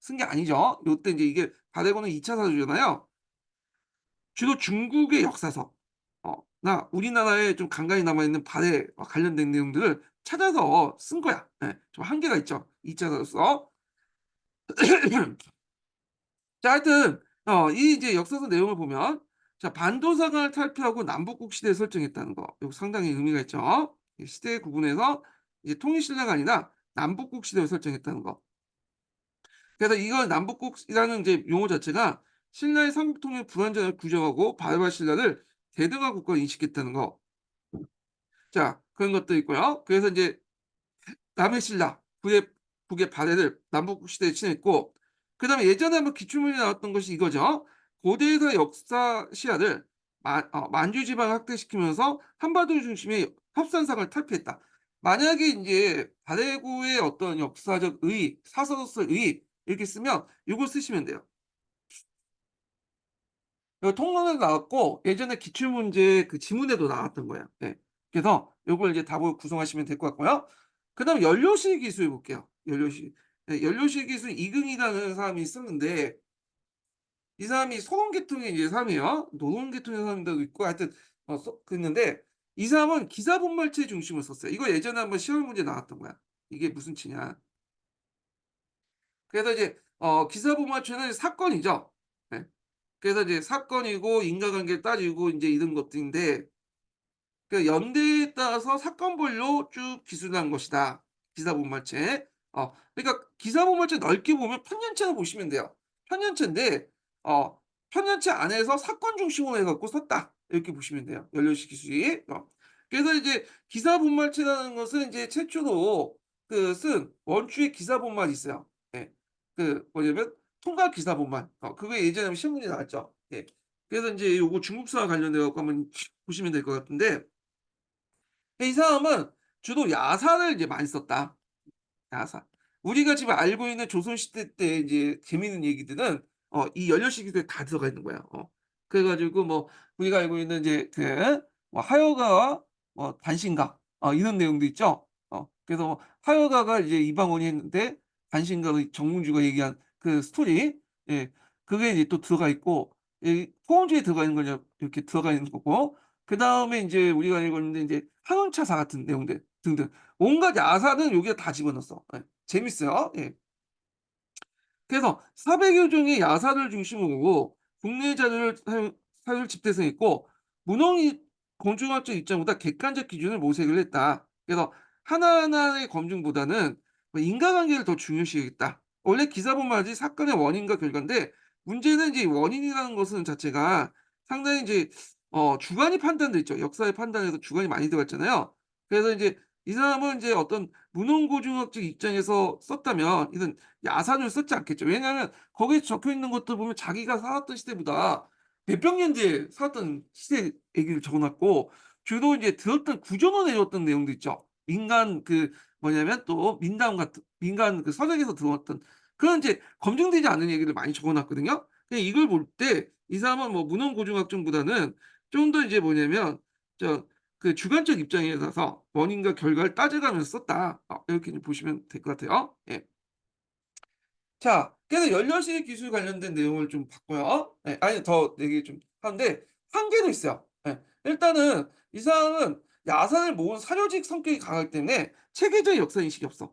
쓴 게 아니죠. 요때 이제 이게 바대고는 2차 사조잖아요. 주로 중국의 역사서 나 우리나라에 좀 간간히 남아 있는 발해와 관련된 내용들을 찾아서 쓴 거야. 예. 좀 한계가 있죠. 2차 사서서. 자 하여튼 이 이제 역사서 내용을 보면 자 반도사관을 탈피하고 남북국 시대를 설정했다는 거. 요거 상당히 의미가 있죠. 이 시대 구분해서 이제 통일신라가 아니라 남북국 시대를 설정했다는 거. 그래서 이거 남북국이라는 이제 용어 자체가 신라의 삼국 통일 불완전을 규정하고 발화 신라를 대등한 국가로 인식했다는 거. 자 그런 것도 있고요. 그래서 이제 남의 신라, 북의 발해를 남북국 시대에 친했고 그다음에 예전에 한번 기출문제 나왔던 것이 이거죠. 고대에서 역사 시야를 만주 지방을 확대시키면서 한반도 중심의 합산상을 탈피했다. 만약에 인제 발해고의 어떤 역사적 의의, 사서로서의 의의 이렇게 쓰면 요걸 쓰시면 돼요. 요 통론에도 나왔고 예전에 기출문제 그 지문에도 나왔던 거예요. 예. 그래서 요걸 이제 답으로 구성하시면 될 것 같고요. 그다음에 연료실 기술 볼게요. 연료실. 예 연료실 기술 이근이라는 사람이 있었는데 이 사람이 소론 계통의 이제 사람이에요. 노론 계통의 사람도 있고 하여튼 그랬는데 이 사람은 기사 분말체 중심으로 썼어요. 이거 예전에 한번 시험 문제 나왔던 거야. 이게 무슨 치냐. 그래서 이제 기사 분말체는 사건이죠. 예. 그래서 이제 사건이고 인과관계를 따지고 인제 이런 것들인데 그 연대에 따라서 사건별로 쭉 기술한 것이다. 기사본말체. 그러니까 기사본말체 넓게 보면 편년체로 보시면 돼요. 편년체인데 편년체 안에서 사건 중심으로 해 갖고 썼다. 이렇게 보시면 돼요. 연료식 기술이. 그래서 이제 기사본말체라는 것은 이제 최초로 그 쓴 원주의 기사본말이 있어요. 예. 그 뭐냐면 통과 기사본말. 그거 예전에 시험 문제 나왔죠. 예. 그래서 인제 요거 중국사와 관련돼 갖고 한번 보시면 될 것 같은데 이 사람은 주로 야사를 이제 많이 썼다. 야사. 우리가 지금 알고 있는 조선시대 때 이제 재미있는 얘기들은 이 연료시기도에 다 들어가 있는 거야. 그래 가지고 뭐 우리가 알고 있는 이제 그 뭐 하여가와 단신가 이런 내용도 있죠. 그래서 뭐 하여가가 이제 이방원이 했는데 단신가의 정몽주가 얘기한 그 스토리 예 그게 이제 또 들어가 있고 이 포옹주에 들어가 있는 거냐 이렇게 들어가 있는 거고 그다음에 인제 우리가 알고 있는 인제 항원차사 같은 내용들 등등 온갖 야사는 여기에 다 집어넣었어. 예. 재밌어요. 예. 그래서 400여 종의 야사를 중심으로 국내 자료를 사유 집대성했고 문헌이 검증학적 입장보다 객관적 기준을 모색을 했다. 그래서 하나하나의 검증보다는 인과관계를 더 중요시 여겼다. 원래 기사본말이 사건의 원인과 결과인데 문제는 이제 원인이라는 것은 자체가 상당히 이제 주관이 판단돼 있죠. 역사의 판단에서 주관이 많이 들어갔잖아요. 그래서 이제 이 사람은 이제 어떤 문헌고증학적 입장에서 썼다면 이런 야산을 썼지 않겠죠. 왜냐하면 거기에 적혀 있는 것들 보면 자기가 살았던 시대보다 몇백 년 뒤에 살았던 시대 얘기를 적어 놨고 주로 이제 들었던 구전을 내렸던 내용도 있죠. 민간 그 뭐냐면 또 민담 같은 민간 그 서적에서 들어왔던 그런 이제 검증되지 않은 얘기를 많이 적어 놨거든요. 근데 이걸 볼 때 이 사람은 뭐 문헌고증학적보다는 좀 더 이제 뭐냐면 저 그 주관적 입장에 서서 원인과 결과를 따져가면서 썼다. 이렇게 좀 보시면 될 것 같아요. 예. 자 그래서 연료실 기술 관련된 내용을 좀 봤고요. 예 아니 더 얘기 좀 하는데 한계도 있어요. 예. 일단은 이 사람은 야산을 모은 사료직 성격이 강하기 때문에 체계적인 역사 인식이 없어.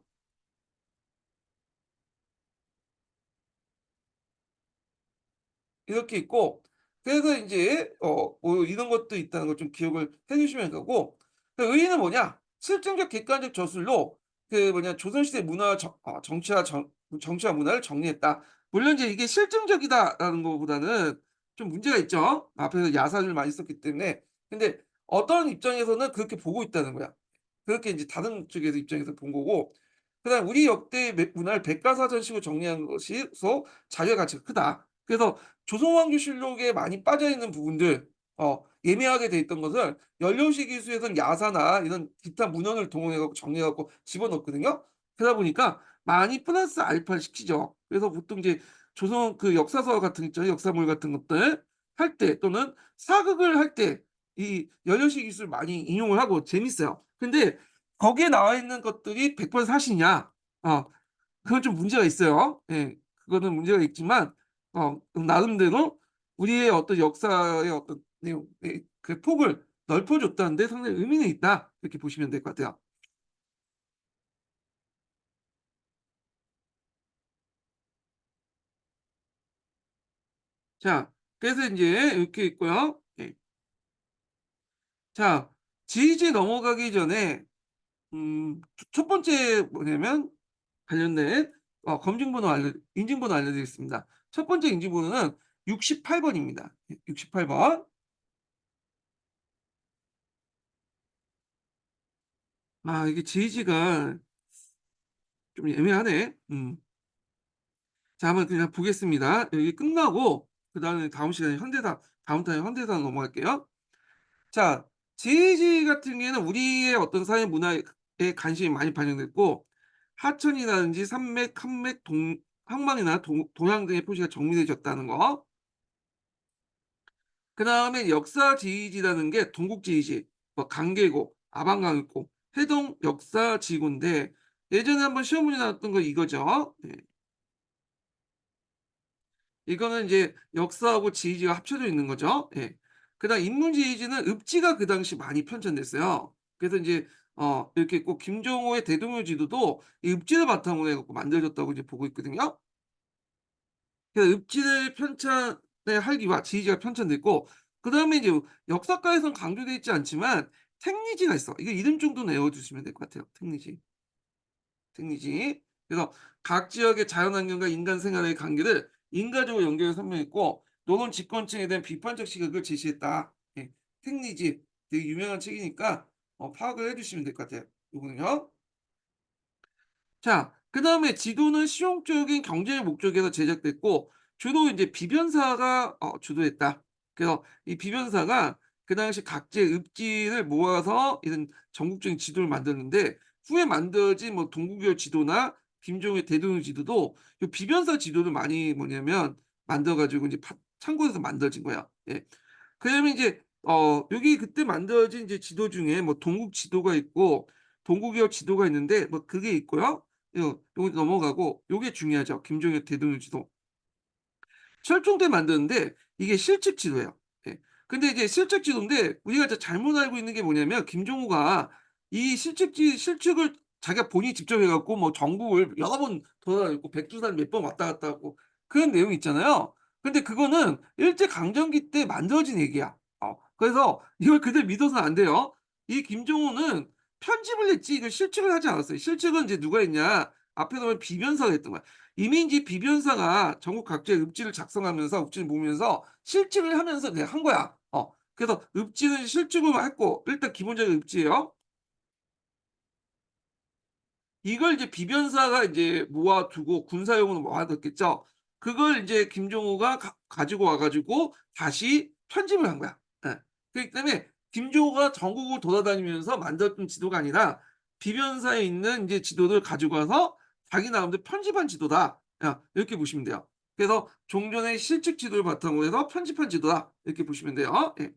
이렇게 있고 그래서 인제 뭐 이런 것도 있다는 걸 좀 기억을 해 주시면 되고 그 의의는 뭐냐? 실증적 객관적 저술로 그 뭐냐 조선시대 문화 정치와 정치와 문화를 정리했다. 물론 이제 이게 실증적이다라는 것보다는 좀 문제가 있죠. 앞에서 야사를 많이 썼기 때문에. 근데 어떤 입장에서는 그렇게 보고 있다는 거야. 그렇게 인제 다른 쪽에서 입장에서 본 거고 그다음에 "우리 역대의 문화를 백과사전식으로 정리한 것이서 자료의 가치가 크다." 그래서 조선왕조실록에 많이 빠져있는 부분들 예매하게 돼 있던 것을 연료시 기술에서는 야사나 이런 기타 문헌을 동원해 갖고 정리해 갖고 집어넣거든요. 그러다 보니까 많이 플러스 알파를 시키죠. 그래서 보통 이제 조선 그 역사서 같은 거 있잖아요. 역사물 같은 것들 할 때 또는 사극을 할 때 이 연료시 기술을 많이 인용을 하고 재밌어요. 근데 거기에 나와 있는 것들이 100% 사실이냐? 그건 좀 문제가 있어요. 예. 그거는 문제가 있지만 나름대로 우리의 어떤 역사의 어떤 내용의 그 폭을 넓혀 줬다는 데 상당히 의미는 있다. 이렇게 보시면 될 것 같아요. 자, 그래서 인제 이렇게 있고요. 예. 자, 지지 넘어가기 전에 첫 번째 뭐냐면 관련된 검증번호 인증번호 알려드리겠습니다. 첫 번째 인증번호는 68 번입니다. 예 68 번. 이게 제의지가 좀 애매하네. 자, 한번 그냥 보겠습니다. 여기 끝나고 그다음에 다음 시간에 현대사 다음 타임 현대사 넘어갈게요. 자, 제이지 같은 경우에는 우리의 어떤 사회 문화에 관심이 많이 반영됐고 하천이라든지 산맥, 함맥, 항만이나 동양 등의 표시가 정리되어졌다는 거. 그다음에 역사 지휘지라는 게 동국지휘지, 뭐 강계고, 아방강있고, 해동 역사 지구인데 예전에 한번 시험 문제 나왔던 거 이거죠. 네. 이거는 이제 역사하고 지휘지가 합쳐져 있는 거죠. 예. 그다음 인문지휘지는 읍지가 그 당시 많이 편찬됐어요. 그래서 이제 이렇게 꼭 김종호의 대동요 지도도 이 읍지를 바탕으로 해 갖고 만들어졌다고 이제 보고 있거든요. 그래서 읍지를 편찬의 할기와 지휘지가 편찬됐고 그다음에 이제 역사과에선 강조되어 있지 않지만 택리지가 있어. 이거 이름 정도는 외워 두시면 될 것 같아요. 택리지. 택리지. 그래서 각 지역의 자연환경과 인간 생활의 관계를 인과적으로 연결해서 설명했고 노론 집권층에 대한 비판적 시각을 제시했다. 예. 택리지 되게 유명한 책이니까 파악을 해 주시면 될 것 같아요. 요거는요. 자, 그다음에 지도는 실용적인 경제의 목적에서 제작됐고 주로 이제 비변사가 주도했다. 그래서 이 비변사가 그 당시 각지의 읍지를 모아서 이런 전국적인 지도를 만들었는데 후에 만들어진 뭐 동국여 지도나 김종의 대동여 지도도 이 비변사 지도를 많이 뭐냐면 만들어 가지고 이제 참고해서 만들어진 거야. 예. 그다음에 이제 여기 그때 만들어진 이제 지도 중에 뭐 동국 지도가 있고 동국여 지도가 있는데 뭐 그게 있고요. 요거 넘어가고 요게 중요하죠. 김종의 대동여 지도. 철종 때 만드는데 이게 실측 지도예요. 예. 근데 이제 실측 지도인데 우리가 이제 잘못 알고 있는 게 뭐냐면 김종우가 이 실측을 자기가 본인이 직접 해 갖고 뭐 전국을 여러 번 돌아다녔고 백두산 몇 번 왔다 갔다 하고 그런 내용이 있잖아요. 근데 그거는 일제 강점기 때 만들어진 얘기야. 그래서 이걸 그대로 믿어서는 안 돼요. 이 김종우는 편집을 했지 이걸 실측을 하지 않았어요. 실측은 이제 누가 했냐? 앞에 보면 비변사가 했던 거야. 이민지 비변사가 전국 각지의 읍지를 작성하면서 읍지를 모으면서 실측을 하면서 그냥 한 거야. 그래서 읍지는 실측을 했고 일단 기본적인 읍지예요. 이걸 이제 비변사가 이제 모아두고 군사용으로 모아뒀겠죠. 그걸 이제 김종호가 가지고 와 가지고 다시 편집을 한 거야. 예. 그렇기 때문에 김종호가 전국을 돌아다니면서 만들었던 지도가 아니라 비변사에 있는 이제 지도를 가지고 와서 자기 나름대로 편집한 지도다. 이렇게 보시면 돼요. 그래서 종전의 실측 지도를 바탕으로 해서 편집한 지도다. 이렇게 보시면 돼요. 예.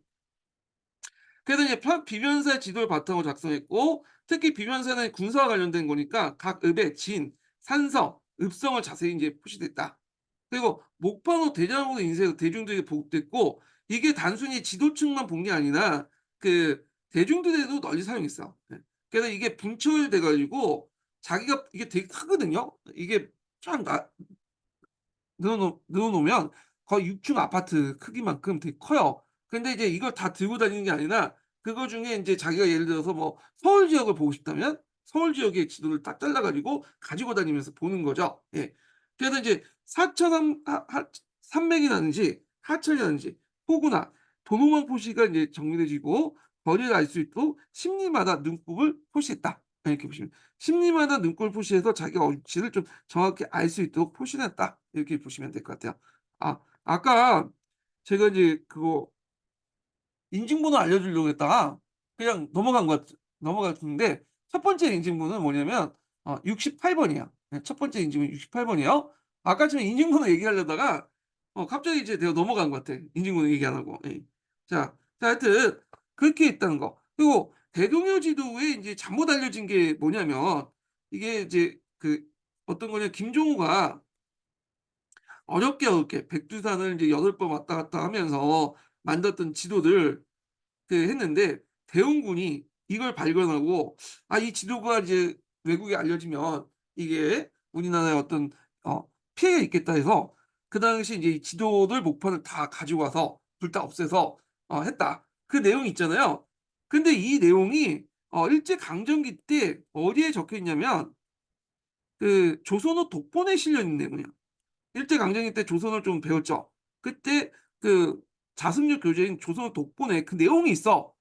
그래서 이제 비변사 지도를 바탕으로 작성했고 특히 비변사는 군사와 관련된 거니까 각 읍의 진, 산성, 읍성을 자세히 이제 표시됐다. 그리고 목판호 대장으로 인쇄해서 대중들에게 보급됐고 이게 단순히 지도층만 본 게 아니라 그 대중들에도 널리 사용했어. 예. 그래서 이게 분철돼 가지고 자기가 이게 되게 크거든요. 이게 쫙 넣어 놓으면 거의 6층 아파트 크기만큼 되게 커요. 근데 이제 이걸 다 들고 다니는 게 아니라 그거 중에 인제 자기가 예를 들어서 뭐 서울 지역을 보고 싶다면 서울 지역의 지도를 딱 잘라 가지고 다니면서 보는 거죠. 예. 그래서 인제 사천함 하 하 산맥이라든지 하천이라든지 포구나 도로망 표시가 인제 정리되지고 거리를 알 수 있도록 십리마다 눈곱을 표시했다. 이렇게 보시면 십리마다 눈곱을 표시해서 자기가 위치를 좀 정확히 알 수 있도록 표시를 했다. 이렇게 보시면 될 것 같아요. 아까 제가 이제 그거 인증번호 알려주려고 했다가 그냥 넘어갔는데 첫 번째 인증번호는 뭐냐면 68 번이에요. 네, 첫 번째 인증은 68 번이에요. 아까처럼 인증번호 얘기하려다가 갑자기 이제 내가 넘어간 것 같아. 인증번호 얘기 안 하고. 예. 자 하여튼 그렇게 있다는 거. 그리고 대동여 지도에 인제 잘못 알려진 게 뭐냐면 이게 이제 어떤 거냐 김종우가 어렵게 어렵게 백두산을 이제 8번 왔다 갔다 하면서 만들었던 지도를 했는데 대원군이 이걸 발견하고 이 지도가 이제 외국에 알려지면 이게 우리나라에 어떤 어 피해가 있겠다 해서 그 당시 이제 이 지도들 목판을 다 가지고 와서 불 다 없애서 했다. 그 내용이 있잖아요. 근데 이 내용이 일제 강점기 때 어디에 적혀 있냐면 조선어 독본에 실려 있는 내용이야. 일제 강점기 때 조선어를 좀 배웠죠. 그때 그 자습육 교재인 조선어 독본에 그 내용이 있어.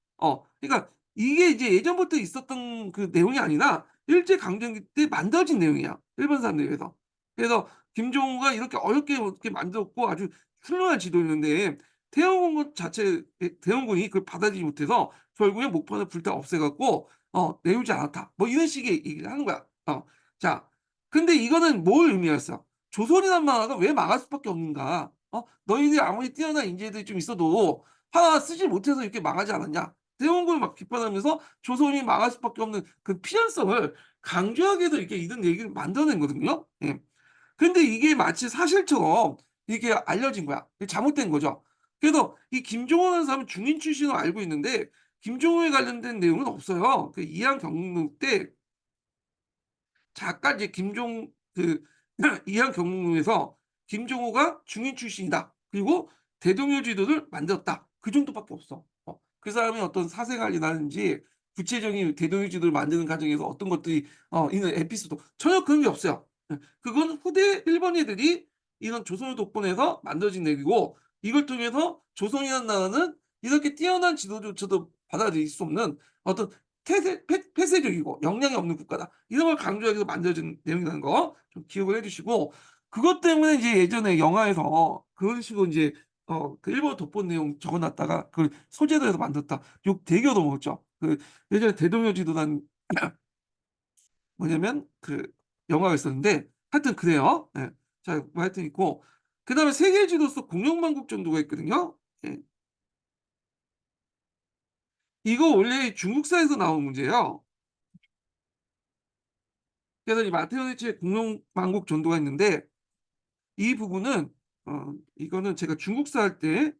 그러니까 이게 이제 예전부터 있었던 그 내용이 아니라 일제 강점기 때 만들어진 내용이야, 일본 사람들에 의해서. 그래서 김종우가 이렇게 어렵게 이렇게 만들었고 아주 훌륭한 지도였는데 태평군 자체 대원군이 그걸 받아들이지 못해서 결국에 목판을 불 다 없애 갖고 내오지 않았다. 뭐 이런 식의 얘기를 하는 거야. 자, 근데 이거는 뭘 의미했어? 조선이란 나라가 왜 망할 수밖에 없는가? 너희들이 아무리 뛰어난 인재들이 좀 있어도 하나 쓰지 못해서 이렇게 망하지 않았냐? 대원군을 막 비판하면서 조선이 망할 수밖에 없는 그 필연성을 강조하기 위해서 이렇게 이런 얘기를 만들어낸 거거든요. 예. 근데 이게 마치 사실처럼 이게 알려진 거야. 이게 잘못된 거죠. 그래서 이 김종호라는 사람은 중인 출신으로 알고 있는데 김종호에 관련된 내용은 없어요. 이항 경북 때 작가 이제 김종 이항 경북로에서 김종호가 중인 출신이다. 그리고 대동여지도를 만들었다. 그 정도밖에 없어. 그 사람이 어떤 사생활이라든지 구체적인 대동여지도를 만드는 과정에서 어떤 것들이 있는 에피소드 전혀 그런 게 없어요. 그건 후대 일본 애들이 이런 조선을 독본에서 만들어진 얘기고 이걸 통해서 조선이라는 나라는 이렇게 뛰어난 지도조차도 받아들일 수 없는 어떤 폐쇄적이고 역량이 없는 국가다. 이런 걸 강조하기 위해서 만들어진 내용이라는 거 좀 기억을 해 주시고 그것 때문에 이제 예전에 영화에서 그런 식으로 인제 일본어 독본 내용 적어 놨다가 그걸 소재로 해서 만들었다. 욕 되게 얻어먹었죠. 예전에 대동여지도라는 뭐냐면 영화가 있었는데 하여튼 그래요. 예. 자 뭐 하여튼 있고 그다음에 세계 지도서 공룡만국 정도가 있거든요. 예. 이거 원래 중국사에서 나온 문제예요. 그래서 이 마테오니치의 공룡만국 전도가 있는데 이 부분은 이거는 제가 중국사 할 때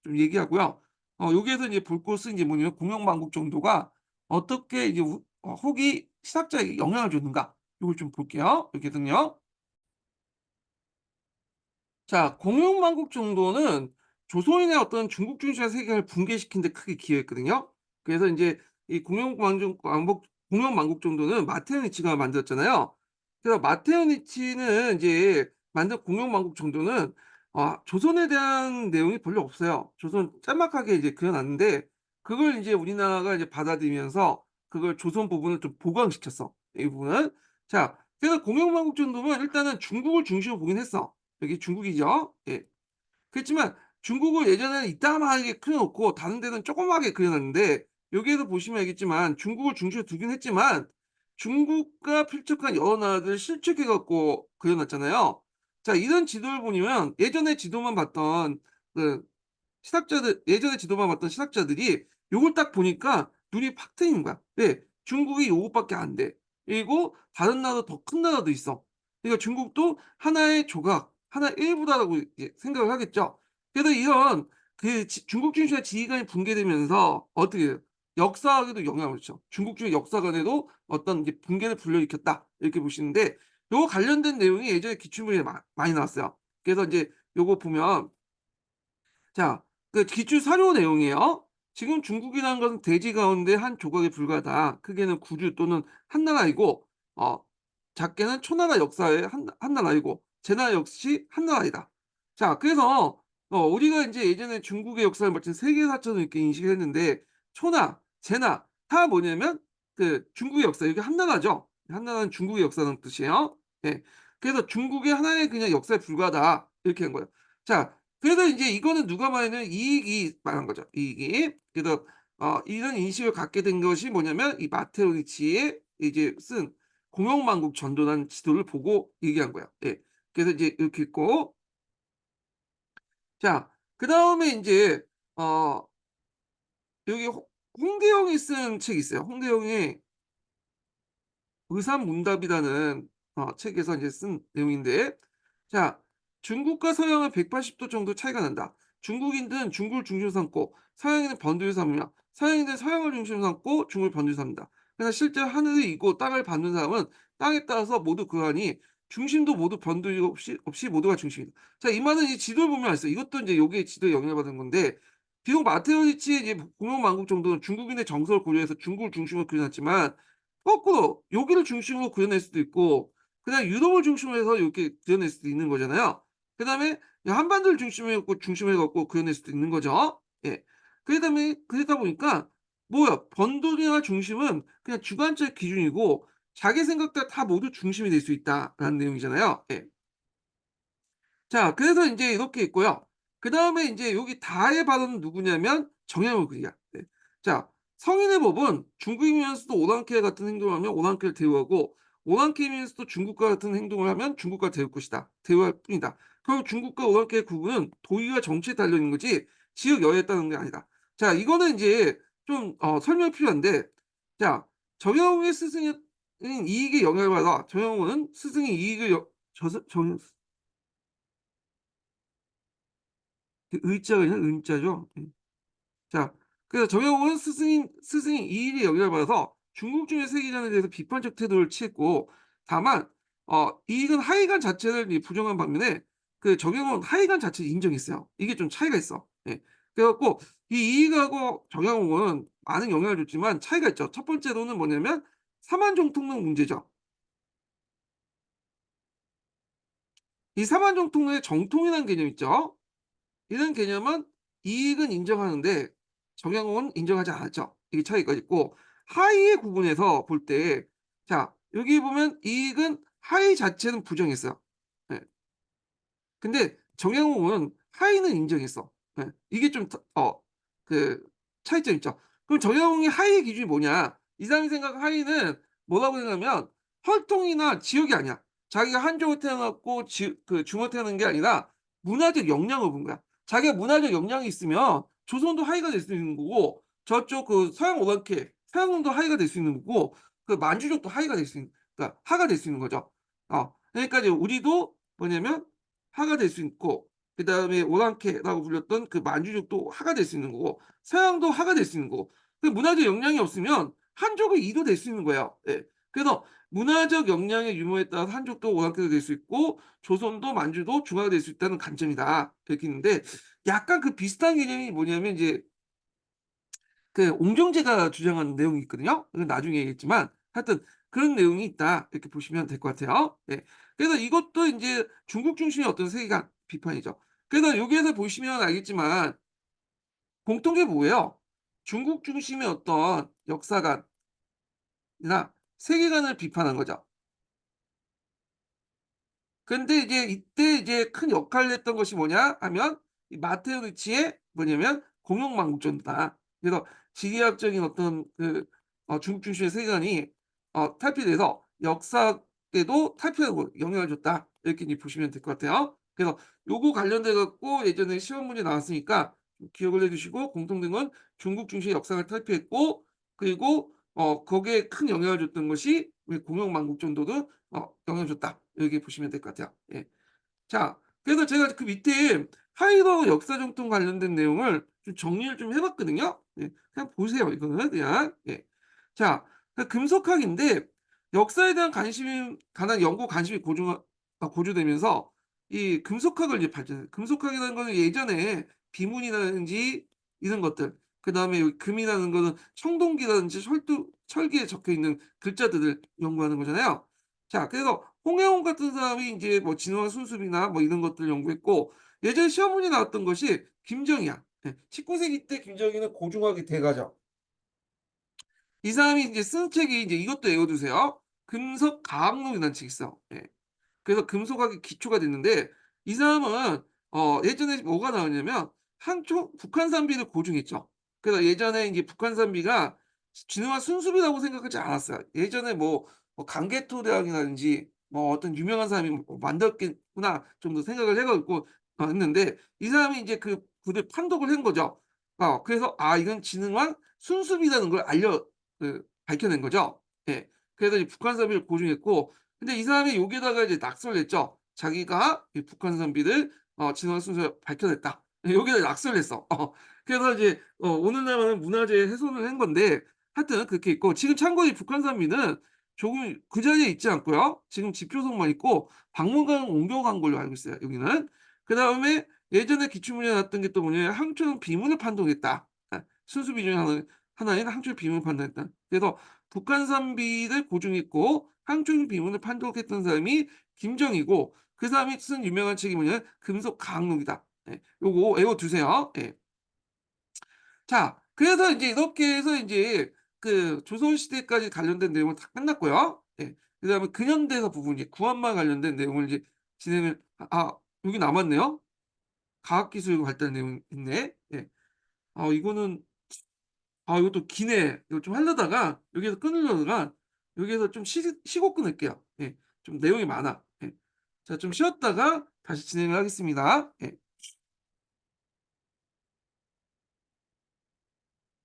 좀 얘기하고요. 여기에서 이제 볼 것은 이제 뭐냐면 공룡만국 정도가 어떻게 이제 후기 시작자에게 영향을 줬는가 요걸 좀 볼게요. 여기서는요. 자, 공룡만국 정도는 조선인의 어떤 중국 중심의 세계를 붕괴시킨 데 크게 기여했거든요. 그래서 인제 이 공룡만국 정도는 마테오니치가 만들었잖아요. 그래서 마테오니치는 인제 만든 공룡만국 정도는 조선에 대한 내용이 별로 없어요. 조선 짤막하게 이제 그려 놨는데 그걸 인제 우리나라가 이제 받아들이면서 그걸 조선 부분을 좀 보강시켰어, 이 부분은. 자, 그래서 공룡만국 정도는 일단은 중국을 중심으로 보긴 했어. 여기 중국이죠. 예. 그렇지만 중국을 예전에는 이따만하게 그려 놓고 다른 데는 조그맣게 그려 놨는데 여기에서 보시면 알겠지만 중국을 중심으로 두긴 했지만 중국과 필적한 여러 나라들을 실축해 갖고 그려 놨잖아요. 자, 이런 지도를 보면 예전에 지도만 봤던 그 예전에 지도만 봤던 신학자들이 요걸 딱 보니까 눈이 팍 트이는 거야. 왜? 중국이 요것밖에 안 돼. 그리고 다른 나라도 더 큰 나라도 있어. 그러니까 중국도 하나의 조각, 하나의 일부다라고 이제 생각을 하겠죠. 그래서 이런 중국 중심의 지휘관이 붕괴되면서 어떻게 돼요? 역사학에도 영향을 줘. 중국 중의 역사관에도 어떤 이제 붕괴를 불러일으켰다. 이렇게 보시는데 요거 관련된 내용이 예전에 기출문제에 많이 나왔어요. 그래서 인제 요거 보면 자, 기출 사료 내용이에요. 지금 중국이라는 것은 대지 가운데 한 조각에 불과하다. 크게는 구주 또는 한나라이고, 어, 작게는 초나라 역사의 한 나라이고, 제나라 역시 한 나라이다. 자, 그래서 우리가 이제 예전에 중국의 역사를 마치 세계사처럼 이렇게 인식을 했는데, 초나, 제나 다 뭐냐면 중국의 역사, 이게 한 나라죠. 한 나라는 중국의 역사라는 뜻이에요. 예. 그래서 중국의 하나의 그냥 역사에 불과하다. 이렇게 한 거예요. 자, 그래서 인제 이거는 누가 말하냐면 이익이 말한 거죠, 이익이. 그래서 이런 인식을 갖게 된 것이 뭐냐면 이 마테오리치의 이제 쓴 공영만국 전도라는 지도를 보고 얘기한 거야. 예. 그래서 이제 이렇게 있고 자 그다음에 인제 어 여기 홍대영이 쓴 책이 있어요. 홍대영의 의산문답이라는 책에서 이제 쓴 내용인데, 자, 중국과 서양은 180도 정도 차이가 난다. 중국인들은 중국을 중심으로 삼고 서양인은 번두를 삼으며 서양인들은 서양을 중심으로 삼고 중국을 번두를 삼는다. 그러나 실제 하늘을 이고 땅을 밟는 사람은 땅에 따라서 모두 그러하니 중심도 모두 변두리 없이 모두가 중심이다. 자, 이 말은 이 지도를 보면 알았어요. 이것도 이제 여기에 지도에 영향을 받은 건데, 비록 마테오리치의 이제 공용만국 정도는 중국인의 정서를 고려해서 중국을 중심으로 그려놨지만, 거꾸로 여기를 중심으로 그려낼 수도 있고 그냥 유럽을 중심으로 해서 이렇게 그려낼 수도 있는 거잖아요. 그다음에 한반도를 중심으로 해 갖고 그려낼 수도 있는 거죠. 예. 그다음에 그러다 보니까 뭐야? 번돈이나 중심은 그냥 주관적 기준이고 자기 생각대로 다 모두 중심이 될 수 있다라는 내용이잖아요. 예. 자, 그래서 인제 이렇게 있고요. 그다음에 인제 여기 다의 발언은 누구냐면 정약용이야. 네. 자, 성인의 법은 중국이면서도 오랑캐 같은 행동을 하면 오랑캐를 대우하고 오랑캐이면서도 중국과 같은 행동을 하면 중국과 대울 것이다. 대우할 뿐이다. 결국 중국과 오랑캐의 구분은 도의와 정치에 달려 있는 거지 지역 여야에 따른 게 아니다. 자, 이거는 인제 좀 설명이 필요한데, 자, 정약용의 스승인 이익에 영향을 받아 정약용은 스승의 이익을 저서 정 그 의자가 아니라 은자죠. 예. 자, 그래서 정약용은 스승인 이일의 영향을 받아서 중국중의 세계관에 대해서 비판적 태도를 취했고, 다만 이익은 하이관 자체를 이 부정한 반면에 그 정약용은 하이관 자체를 인정했어요. 이게 좀 차이가 있어. 예. 그래 갖고 이 이익하고 정약용은 많은 영향을 줬지만 차이가 있죠. 첫 번째로는 뭐냐면 사만정통론 문제죠. 이 사만정통론의 정통이라는 개념 있죠. 이런 개념은 이익은 인정하는데 정약용은 인정하지 않았죠. 이게 차이가 있고, 하위의 구분에서 볼 때, 자, 여기 보면 이익은 하위 자체는 부정했어요. 예. 근데 정약용은 하위는 인정했어. 예. 이게 좀 그 차이점 있죠. 그럼 정약용의 하위의 기준이 뭐냐? 이 사람이 생각한 하위는 뭐라고 생각하면 혈통이나 지역이 아니야. 자기가 한족을 태어났고 중국에 태어난 게 아니라 문화적 역량을 본 거야. 자기가 문화적 역량이 있으면 조선도 하위가 될 수 있는 거고, 저쪽 그 서양 오랑캐, 서양도 하위가 될 수 있는 거고, 그 만주족도 하위가 될 수 있는, 그러니까 하가 될 수 있는 거죠. 그러니까 이제 우리도 뭐냐면 하가 될 수 있고, 그다음에 오랑캐라고 불렸던 그 만주족도 하가 될 수 있는 거고, 서양도 하가 될 수 있는 거고, 그 문화적 역량이 없으면 한족의 이도 될 수 있는 거예요. 예. 그래서 문화적 역량의 유무에 따라서 한족도 오랑캐도 될 수 있고 조선도 만주도 중화가 될 수 있다는 관점이다. 이렇게 있는데, 약간 그 비슷한 개념이 뭐냐면 이제 그 옹정제가 주장하는 내용이 있거든요. 그건 나중에 얘기했지만 하여튼 그런 내용이 있다. 이렇게 보시면 될 것 같아요. 예. 그래서 이것도 인제 중국 중심의 어떤 세계관 비판이죠. 그래서 여기에서 보시면 알겠지만 공통점이 뭐예요? 중국 중심의 어떤 역사관이나 세계관을 비판한 거죠. 근데 이제 이때 이제 큰 역할을 했던 것이 뭐냐 하면 이 마테오 리치의 뭐냐면 공용망국전이다. 그래서 지리학적인 어떤 중국 중심의 세계관이 탈피돼서 역사에도 탈피하고 영향을 줬다. 이렇게 이제 보시면 될 것 같아요. 그래서 요거 관련돼 갖고 예전에 시험 문제 나왔으니까 기억을 해 두시고, 공통된 건 중국 중심의 역사를 탈피했고, 그리고 거기에 큰 영향을 줬던 것이 우리 공영만국정도도 영향을 줬다. 이렇게 보시면 될 것 같아요. 예. 자, 그래서 제가 그 밑에 하이버 역사 정통 관련된 내용을 좀 정리를 좀 해 봤거든요. 예. 그냥 보세요. 이거는 그냥. 예. 자, 그 금속학인데 역사에 대한 관심이 가난 연구 관심이 고조되면서 이 금속학을 이제 발전해요. 금속학이라는 거는 예전에 비문이라든지 이런 것들, 그다음에 여기 금이라는 거는 청동기라든지 철기에 적혀 있는 글자들을 연구하는 거잖아요. 자, 그래서 홍해옹 같은 사람이 인제 뭐 진화 순습이나 뭐 이런 것들을 연구했고, 예전에 시험 문제 나왔던 것이 김정희야. 예. 19 세기 때 김정희는 고중학의 대가죠. 이 사람이 인제 쓴 책이 인제 이것도 외워 두세요. 금속과학론이라는 책이 있어. 예. 그래서 금속학의 기초가 됐는데, 이 사람은 예전에 뭐가 나왔냐면 한쪽 북한산비를 고증했죠. 그래서 예전에 인제 북한산비가 진화 순수비라고 생각하지 않았어요. 예전에 뭐 강개토대왕이라든지 뭐 어떤 유명한 사람이 뭐 만들었겠구나 정도 생각을 해 갖고 했는데, 이 사람이 인제 그 판독을 한 거죠. 그래서 이건 진흥왕 순수비라는 걸 밝혀낸 거죠. 예. 그래서 이 북한산비를 고증했고, 근데 이 사람이 여기에다가 이제 낙서를 했죠. 자기가 이 북한산비를 진흥왕 순수를 밝혀냈다. 예, 여기다 낙서를 했어. 그래서 이제 오늘날은 문화재 훼손을 한 건데, 하여튼 그렇게 있고, 지금 참고로 이 북한산비는 조금 그 자리에 있지 않고요. 지금 지표석만 있고 박물관을 옮겨간 걸로 알고 있어요, 여기는. 그다음에 예전에 기출문제 나왔던 게 또 뭐냐면 항철 비문을 판독했다. 순수 비중 하나인 항철 비문을 판단했다. 그래서 북한산비를 고증했고 항철 비문을 판독했던 사람이 김정이고, 그 사람이 쓴 유명한 책이 뭐냐면 금속 강록이다. 예, 요거 외워두세요. 예. 자, 그래서 이제 이렇게 해서 이제 그 조선시대까지 관련된 내용은 다 끝났고요. 예. 그다음에 근현대사 부분, 이제 구한말 관련된 내용을 이제 진행을 여기 남았네요. 과학기술 발달 내용 있네. 예. 이거는 이것도 기네. 이거 좀 하려다가 여기에서 끊으려다가 여기에서 좀 쉬고 끊을게요. 예. 좀 내용이 많아. 예. 자, 좀 쉬었다가 다시 진행을 하겠습니다. 예.